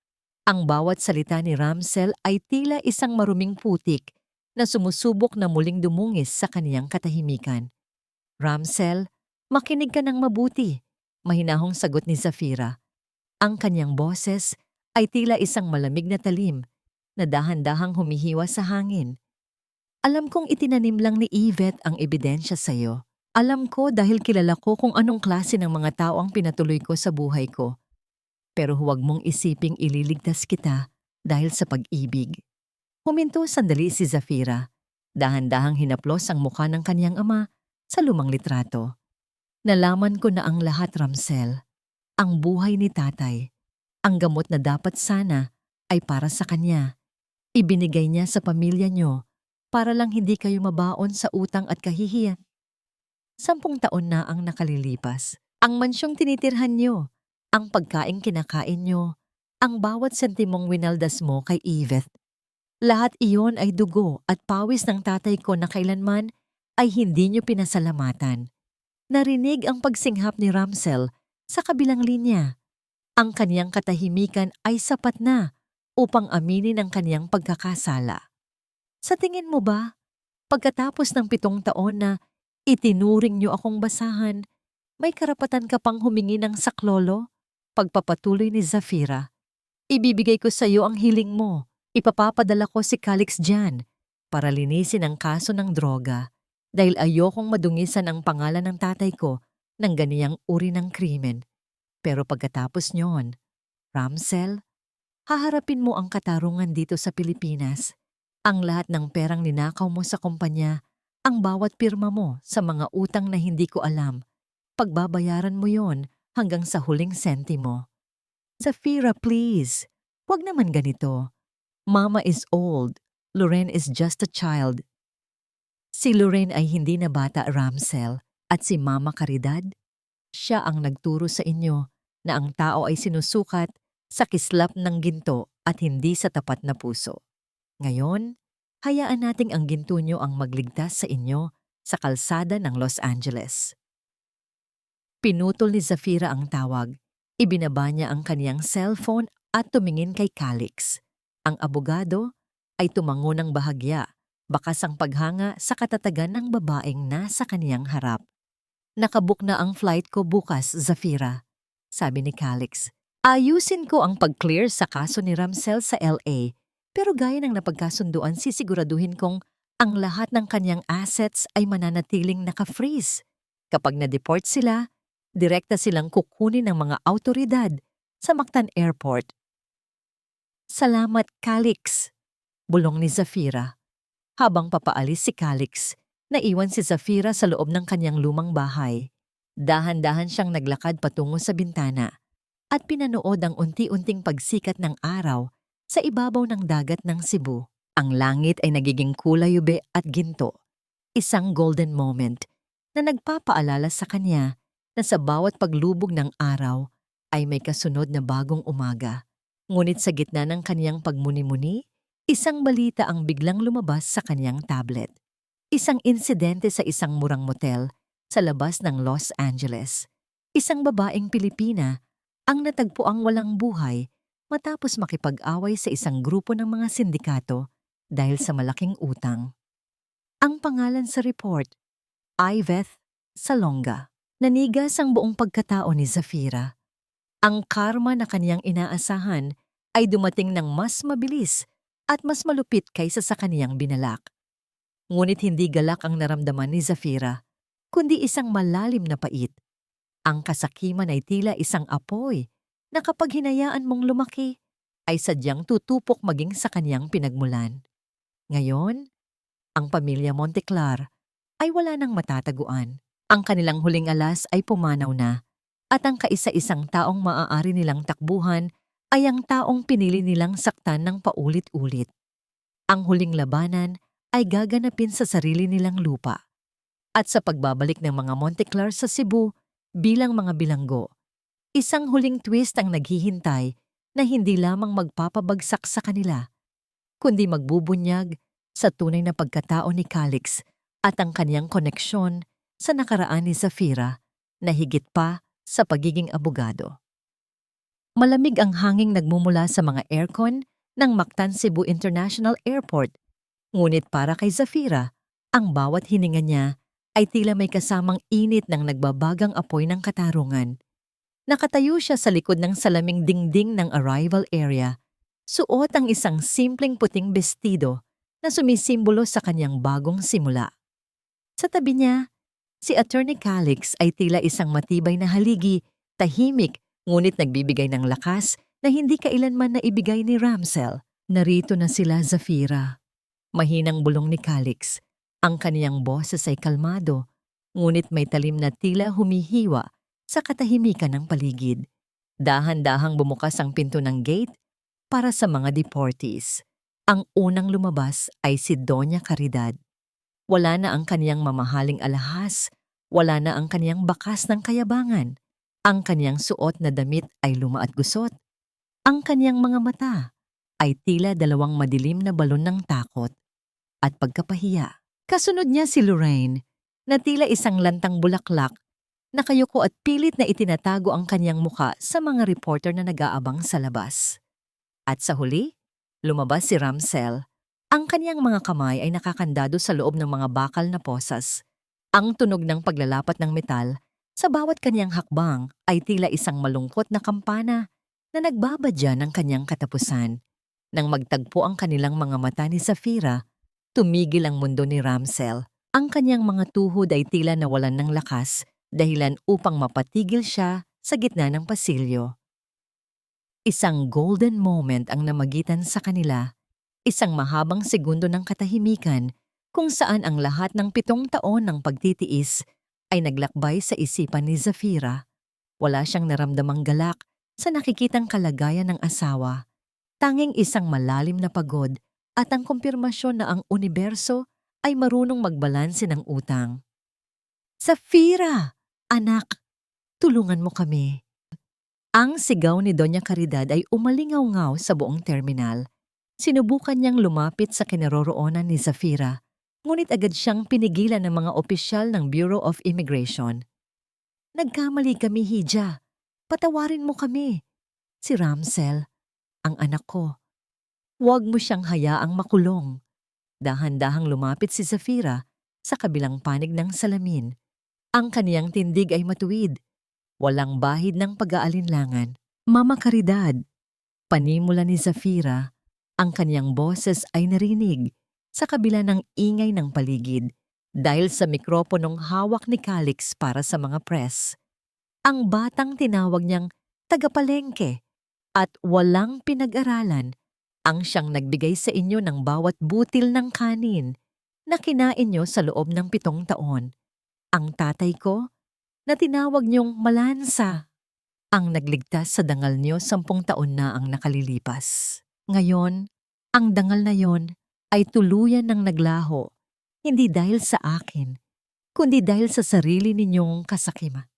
Ang bawat salita ni Ramsel ay tila isang maruming putik na sumusubok na muling dumungis sa kaniyang katahimikan. "Ramsel, makinig ka ng mabuti," mahinahong sagot ni Zafira. Ang kanyang boses ay tila isang malamig na talim na dahan-dahang humihiwa sa hangin. "Alam kong itinanim lang ni Yvette ang ebidensya sa'yo. Alam ko dahil kilala ko kung anong klase ng mga tao ang pinatuloy ko sa buhay ko. Pero huwag mong isiping ililigtas kita dahil sa pag-ibig." Huminto sandali si Zafira. Dahan-dahang hinaplos ang mukha ng kaniyang ama sa lumang litrato. "Nalaman ko na ang lahat, Ramsel. Ang buhay ni tatay, ang gamot na dapat sana ay para sa kanya. Ibinigay niya sa pamilya niyo para lang hindi kayo mabaon sa utang at kahihiyan. 10 taon na ang nakalilipas. Ang mansyong tinitirhan niyo, ang pagkaing kinakain niyo, ang bawat sentimong winaldas mo kay Yvette. Lahat iyon ay dugo at pawis ng tatay ko na kailanman ay hindi niyo pinasalamatan." Narinig ang pagsinghap ni Ramsel sa kabilang linya. Ang kaniyang katahimikan ay sapat na upang aminin ang kaniyang pagkakasala. "Sa tingin mo ba, pagkatapos ng 7 taon na itinuring niyo akong basahan, may karapatan ka pang humingi ng saklolo?" Pagpapatuloy ni Zafira. "Ibibigay ko sa iyo ang hiling mo. Ipapapadala ko si Calix dyan para linisin ang kaso ng droga. dahil ayokong madungisan ang pangalan ng tatay ko ng ganiyang uri ng krimen. Pero pagkatapos nyon, Ramsel, haharapin mo ang katarungan dito sa Pilipinas. Ang lahat ng perang ninakaw mo sa kumpanya, ang bawat pirma mo sa mga utang na hindi ko alam, pagbabayaran mo yon hanggang sa huling sentimo. Zafira, please. Huwag naman ganito. Mama is old. Lorraine is just a child. Si Lorraine ay hindi na bata, Ramsel, at si Mama Caridad, siya ang nagturo sa inyo na ang tao ay sinusukat sa kislap ng ginto at hindi sa tapat na puso. Ngayon, hayaan nating ang ginto nyo ang magligtas sa inyo sa kalsada ng Los Angeles. Pinutol ni Zafira ang tawag. Ibinaba niya ang kaniyang cellphone at tumingin kay Calix. Ang abogado ay tumango ng bahagya, bakas ang paghanga sa katatagan ng babaeng nasa kaniyang harap. Nakabook na ang flight ko bukas, Zafira, sabi ni Calix. Ayusin ko ang pag-clear sa kaso ni Ramsel sa LA, pero gaya ng napagkasunduan sisiguraduhin kong ang lahat ng kanyang assets ay mananatiling naka-freeze. Kapag na-deport sila, direkta silang kukunin ng mga awtoridad sa Mactan Airport. Salamat, Calix, bulong ni Zafira. Habang papaalis si Calix, naiwan si Zafira sa loob ng kanyang lumang bahay. Dahan-dahan siyang naglakad patungo sa bintana at pinanood ang unti-unting pagsikat ng araw sa ibabaw ng dagat ng Cebu. Ang langit ay nagiging kulay ube at ginto, isang golden moment na nagpapaalala sa kanya na sa bawat paglubog ng araw ay may kasunod na bagong umaga. Ngunit sa gitna ng kaniyang pagmuni-muni, isang balita ang biglang lumabas sa kaniyang tablet. Isang insidente sa isang murang motel sa labas ng Los Angeles. Isang babaeng Pilipina ang natagpuang walang buhay matapos makipag-away sa isang grupo ng mga sindikato dahil sa malaking utang. Ang pangalan sa report, Iveth Salonga. Nanigas ang buong pagkatao ni Zafira. Ang karma na kaniyang inaasahan ay dumating ng mas mabilis at mas malupit kaysa sa kaniyang binalak. Ngunit hindi galak ang naramdaman ni Zafira, kundi isang malalim na pait. Ang kasakiman ay tila isang apoy na kapag hinayaan mong lumaki, ay sadyang tutupok maging sa kaniyang pinagmulan. Ngayon, ang pamilya Monteclar ay wala nang matataguan. Ang kanilang huling alas ay pumanaw na, at ang kaisa-isang taong maaari nilang takbuhan ay ang taong pinili nilang saktan ng paulit-ulit. Ang huling labanan ay gaganapin sa sarili nilang lupa. At sa pagbabalik ng mga Monteclar sa Cebu bilang mga bilanggo, isang huling twist ang naghihintay na hindi lamang magpapabagsak sa kanila, kundi magbubunyag sa tunay na pagkatao ni Calix at ang kaniyang koneksyon sa nakaraan ni Zafira na higit pa sa pagiging abogado. Malamig ang hanging nagmumula sa mga aircon ng Mactan Cebu International Airport, ngunit para kay Zafira, ang bawat hininga niya ay tila may kasamang init ng nagbabagang apoy ng katarungan. Nakatayo siya sa likod ng salaming dingding ng arrival area, suot ang isang simpleng puting bestido na sumisimbolo sa kanyang bagong simula. Sa tabi niya, si Attorney Calix ay tila isang matibay na haligi, tahimik ngunit nagbibigay ng lakas na hindi kailanman naibigay ni Ramsel. Narito na sila, Zafira. Mahinang bulong ni Calix. Ang kaniyang boses ay kalmado, ngunit may talim na tila humihiwa sa katahimikan ng paligid. Dahan-dahang bumukas ang pinto ng gate para sa mga deportees. Ang unang lumabas ay si Doña Caridad. Wala na ang kaniyang mamahaling alahas, wala na ang kaniyang bakas ng kayabangan. Ang kaniyang suot na damit ay luma at gusot. Ang kaniyang mga mata ay tila dalawang madilim na balon ng takot at pagkapahiya. Kasunod niya si Lorraine, na tila isang lantang bulaklak, nakayuko at pilit na itinatago ang kanyang muka sa mga reporter na nag-aabang sa labas. At sa huli, lumabas si Ramsel. Ang kanyang mga kamay ay nakakandado sa loob ng mga bakal na posas. Ang tunog ng paglalapat ng metal sa bawat kanyang hakbang ay tila isang malungkot na kampana na nagbabadya ng kanyang katapusan. Nang magtagpo ang kanilang mga mata ni Zafira, tumigil ang mundo ni Ramsel. Ang kanyang mga tuhod ay tila nawalan ng lakas, dahilan upang mapatigil siya sa gitna ng pasilyo. Isang golden moment ang namagitan sa kanila, isang mahabang segundo ng katahimikan kung saan ang lahat ng 7 taon ng pagtitiis ay naglakbay sa isipan ni Zafira. Wala siyang naramdamang galak sa nakikitang kalagayan ng asawa, tanging isang malalim na pagod at ang kumpirmasyon na ang universo ay marunong magbalanse ng utang. Zafira! Anak, tulungan mo kami. Ang sigaw ni Doña Caridad ay umalingaw-ngaw sa buong terminal. Sinubukan niyang lumapit sa kinaroroonan ni Zafira, ngunit agad siyang pinigilan ng mga opisyal ng Bureau of Immigration. Nagkamali kami, Hija. Patawarin mo kami. Si Ramsel, ang anak ko. Huwag mo siyang hayaang makulong. Dahan-dahang lumapit si Zafira sa kabilang panig ng salamin. Ang kaniyang tindig ay matuwid. Walang bahid ng pag-aalinlangan. Mama Caridad, panimula ni Zafira, ang kaniyang boses ay narinig sa kabila ng ingay ng paligid dahil sa mikroponong hawak ni Calix para sa mga press. Ang batang tinawag niyang tagapalengke at walang pinag-aralan ang siyang nagbigay sa inyo ng bawat butil ng kanin na kinain niyo sa loob ng 7 taon. Ang tatay ko na tinawag niyong malansa ang nagligtas sa dangal niyo 10 taon na ang nakalilipas. Ngayon, ang dangal na yon ay tuluyan ng naglaho, hindi dahil sa akin, kundi dahil sa sarili ninyong kasakima.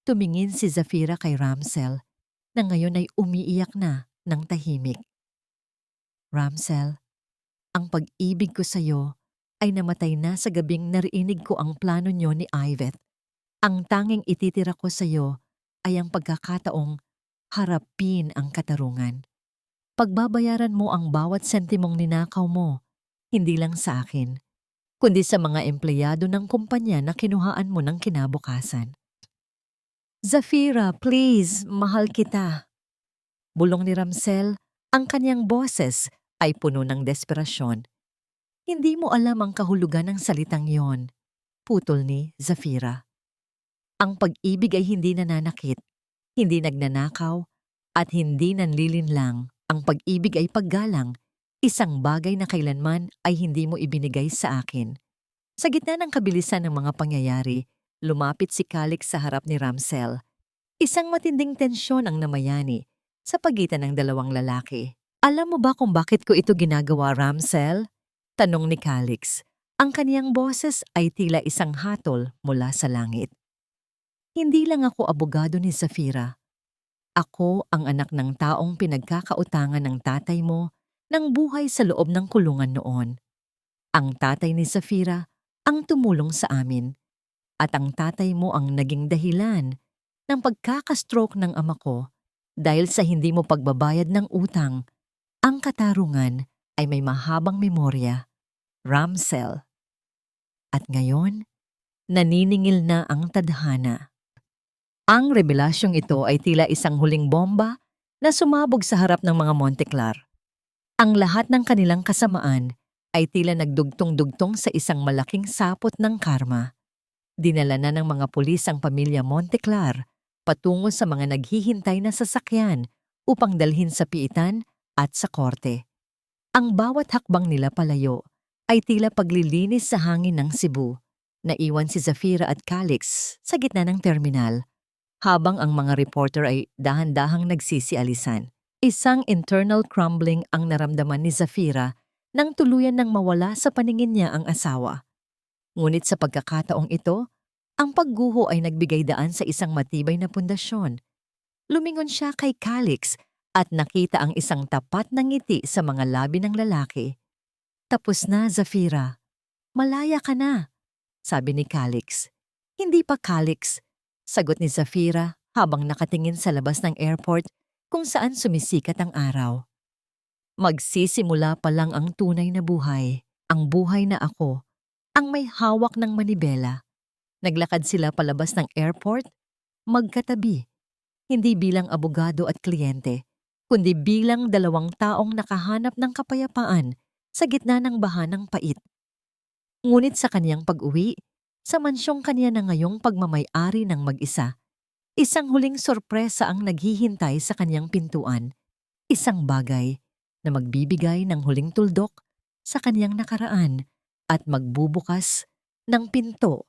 Tumingin si Zafira kay Ramsel na ngayon ay umiiyak na ng tahimik. Ramsel, ang pag-ibig ko sa iyo ay namatay na sa gabing narinig ko ang plano niyo ni Ivette. Ang tanging ititira ko sa iyo ay ang pagkakataong harapin ang katarungan. Pagbabayaran mo ang bawat sentimong ninakaw mo, hindi lang sa akin, kundi sa mga empleyado ng kumpanya na kinuhaan mo ng kinabukasan. Zafira, please, mahal kita. Bulong ni Ramsel, ang kanyang boses ay puno ng desperasyon. Hindi mo alam ang kahulugan ng salitang yon, putol ni Zafira. Ang pag-ibig ay hindi nananakit, hindi nagnanakaw, at hindi nanlilinlang. Ang pag-ibig ay paggalang, isang bagay na kailanman ay hindi mo ibinigay sa akin. Sa gitna ng kabilisan ng mga pangyayari, lumapit si Calix sa harap ni Ramsel. Isang matinding tensyon ang namayani sa pagitan ng dalawang lalaki. Alam mo ba kung bakit ko ito ginagawa, Ramsel? Tanong ni Calix. Ang kaniyang boses ay tila isang hatol mula sa langit. Hindi lang ako abogado ni Zafira. Ako ang anak ng taong pinagkakautangan ng tatay mo ng buhay sa loob ng kulungan noon. Ang tatay ni Zafira ang tumulong sa amin at ang tatay mo ang naging dahilan ng pagkakastroke ng ama ko dahil sa hindi mo pagbabayad ng utang. Ang katarungan ay may mahabang memorya, Ramsel. At ngayon, naniningil na ang tadhana. Ang revelasyong ito ay tila isang huling bomba na sumabog sa harap ng mga Monteclar. Ang lahat ng kanilang kasamaan ay tila nagdugtong-dugtong sa isang malaking sapot ng karma. Dinala na ng mga pulis ang pamilya Monteclar patungo sa mga naghihintay na sasakyan upang dalhin sa piitan at sa korte. Ang bawat hakbang nila palayo ay tila paglilinis sa hangin ng Cebu. Naiwan si Zafira at Calix sa gitna ng terminal, habang ang mga reporter ay dahan-dahang nagsisialisan. Isang internal crumbling ang naramdaman ni Zafira nang tuluyan ng mawala sa paningin niya ang asawa. Ngunit sa pagkakataong ito, ang pagguho ay nagbigay daan sa isang matibay na pundasyon. Lumingon siya kay Calix at nakita ang isang tapat na ngiti sa mga labi ng lalaki. Tapos na, Zafira. Malaya ka na, sabi ni Calix. Hindi pa, Calix, sagot ni Zafira habang nakatingin sa labas ng airport kung saan sumisikat ang araw. Magsisimula pa lang ang tunay na buhay, ang buhay na ako, ang may hawak ng manibela. Naglakad sila palabas ng airport, magkatabi, hindi bilang abogado at kliyente, kundi bilang dalawang taong nakahanap ng kapayapaan sa gitna ng baha ng pait. Ngunit sa kaniyang pag-uwi, sa mansyong kaniya na ngayong pagmamay-ari ng mag-isa, isang huling sorpresa ang naghihintay sa kaniyang pintuan, isang bagay na magbibigay ng huling tuldok sa kaniyang nakaraan at magbubukas ng pinto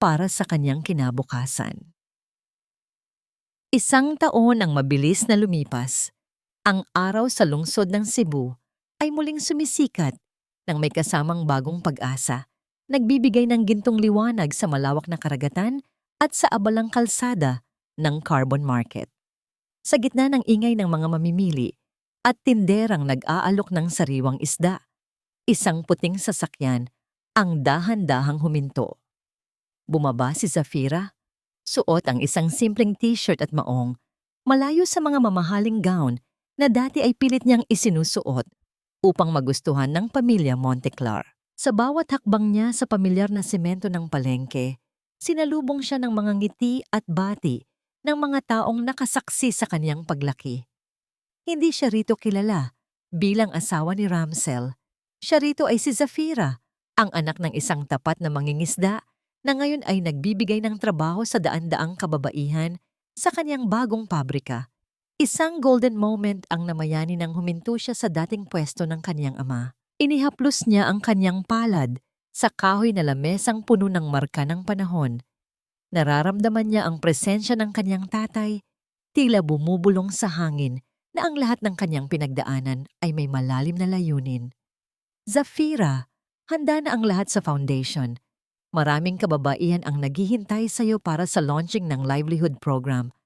para sa kaniyang kinabukasan. Isang taon ang mabilis na lumipas. Ang araw sa lungsod ng Cebu ay muling sumisikat nang may kasamang bagong pag-asa, nagbibigay ng gintong liwanag sa malawak na karagatan at sa abalang kalsada ng carbon market. Sa gitna ng ingay ng mga mamimili at tinderang nag-aalok ng sariwang isda, isang puting sasakyan ang dahan-dahang huminto. Bumaba si Zafira, suot ang isang simpleng t-shirt at maong, malayo sa mga mamahaling gown na dati ay pilit niyang isinusuot upang magustuhan ng pamilya Monteclar. Sa bawat hakbang niya sa pamilyar na semento ng palengke, sinalubong siya ng mga ngiti at bati ng mga taong nakasaksi sa kaniyang paglaki. Hindi siya rito kilala bilang asawa ni Ramsel. Siya rito ay si Zafira, ang anak ng isang tapat na mangingisda na ngayon ay nagbibigay ng trabaho sa daan-daang kababaihan sa kaniyang bagong pabrika. Isang golden moment ang namayani nang huminto siya sa dating pwesto ng kaniyang ama. Inihaplos niya ang kaniyang palad sa kahoy na lamesang puno ng marka ng panahon. Nararamdaman niya ang presensya ng kaniyang tatay, tila bumubulong sa hangin na ang lahat ng kaniyang pinagdaanan ay may malalim na layunin. Zafira, handa na ang lahat sa foundation. Maraming kababaihan ang naghihintay sa iyo para sa launching ng livelihood program.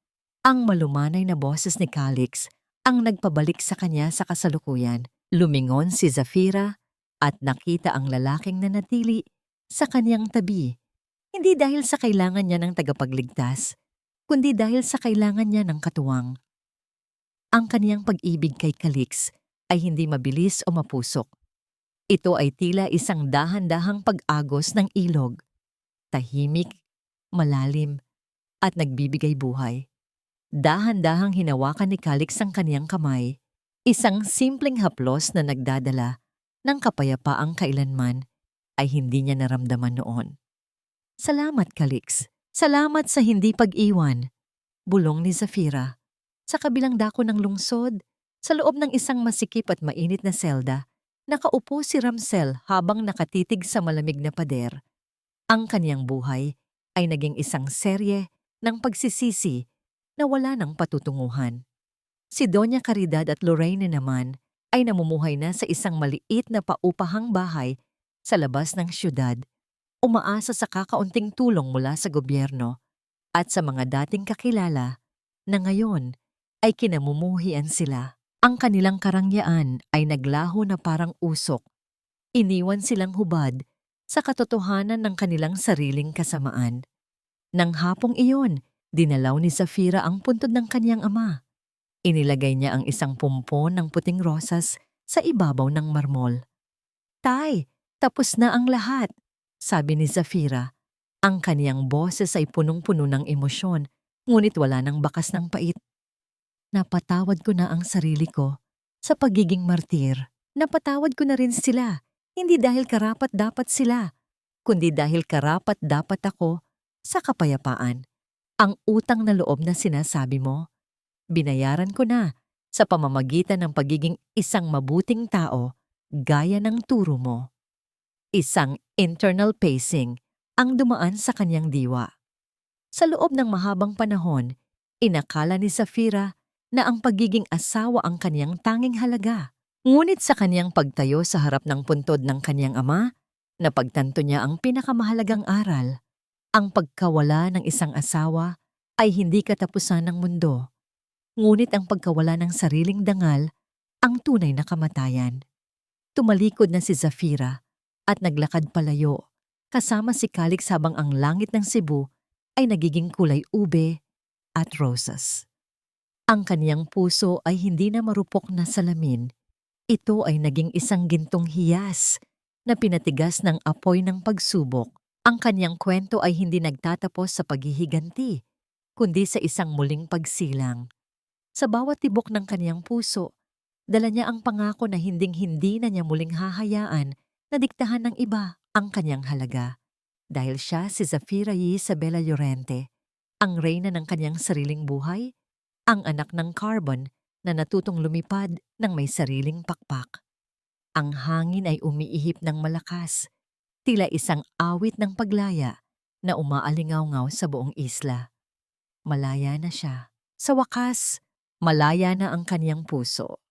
Ang malumanay na boses ni Calix ang nagpabalik sa kanya sa kasalukuyan. Lumingon si Zafira at nakita ang lalaking nanatili sa kaniyang tabi. Hindi dahil sa kailangan niya ng tagapagligtas, kundi dahil sa kailangan niya ng katuwang. Ang kaniyang pag-ibig kay Calix ay hindi mabilis o mapusok. Ito ay tila isang dahan-dahang pag-agos ng ilog. Tahimik, malalim, at nagbibigay buhay. Dahan-dahang hinawakan ni Calix ang kaniyang kamay, isang simpleng haplos na nagdadala ng kapayapaang kailanman ay hindi niya naramdaman noon. Salamat, Calix. Salamat sa hindi pag-iwan. Bulong ni Zafira. Sa kabilang dako ng lungsod, sa loob ng isang masikip at mainit na selda, nakaupo si Ramsel habang nakatitig sa malamig na pader. Ang kaniyang buhay ay naging isang serye ng pagsisisi na wala ng patutunguhan. Si Doña Caridad at Lorraine naman ay namumuhay na sa isang maliit na paupahang bahay sa labas ng syudad, umaasa sa kakaunting tulong mula sa gobyerno at sa mga dating kakilala na ngayon ay kinamumuhian sila. Ang kanilang karangyaan ay naglaho na parang usok. Iniwan silang hubad sa katotohanan ng kanilang sariling kasamaan. Nang hapong iyon, dinalaw ni Zafira ang puntod ng kaniyang ama. Inilagay niya ang isang pumpon ng puting rosas sa ibabaw ng marmol. Tay, tapos na ang lahat, sabi ni Zafira. Ang kaniyang boses ay punong-puno ng emosyon, ngunit wala ng bakas ng pait. Napatawad ko na ang sarili ko sa pagiging martir. Napatawad ko na rin sila, hindi dahil karapat-dapat sila, kundi dahil karapat-dapat ako sa kapayapaan. Ang utang na loob na sinasabi mo, binayaran ko na sa pamamagitan ng pagiging isang mabuting tao gaya ng turo mo. Isang internal pacing ang dumaan sa kanyang diwa. Sa loob ng mahabang panahon, inakala ni Zafira na ang pagiging asawa ang kaniyang tanging halaga. Ngunit sa kaniyang pagtayo sa harap ng puntod ng kaniyang ama, napagtanto niya ang pinakamahalagang aral. Ang pagkawala ng isang asawa ay hindi katapusan ng mundo. Ngunit ang pagkawala ng sariling dangal ang tunay na kamatayan. Tumalikod na si Zafira at naglakad palayo, kasama si Calix habang ang langit ng Cebu ay nagiging kulay ube at rosas. Ang kaniyang puso ay hindi na marupok na salamin. Ito ay naging isang gintong hiyas na pinatigas ng apoy ng pagsubok. Ang kaniyang kwento ay hindi nagtatapos sa paghihiganti, kundi sa isang muling pagsilang. Sa bawat tibok ng kaniyang puso, dala niya ang pangako na hinding-hindi na niya muling hahayaan na diktahan ng iba. ang kanyang halaga dahil siya si Zafira y Isabela Llorente, ang reyna ng kanyang sariling buhay, ang anak ng carbon na natutong lumipad ng may sariling pakpak. Ang hangin ay umiihip ng malakas, tila isang awit ng paglaya na umaalingaw-ngaw sa buong isla. Malaya na siya. Sa wakas, malaya na ang kaniyang puso.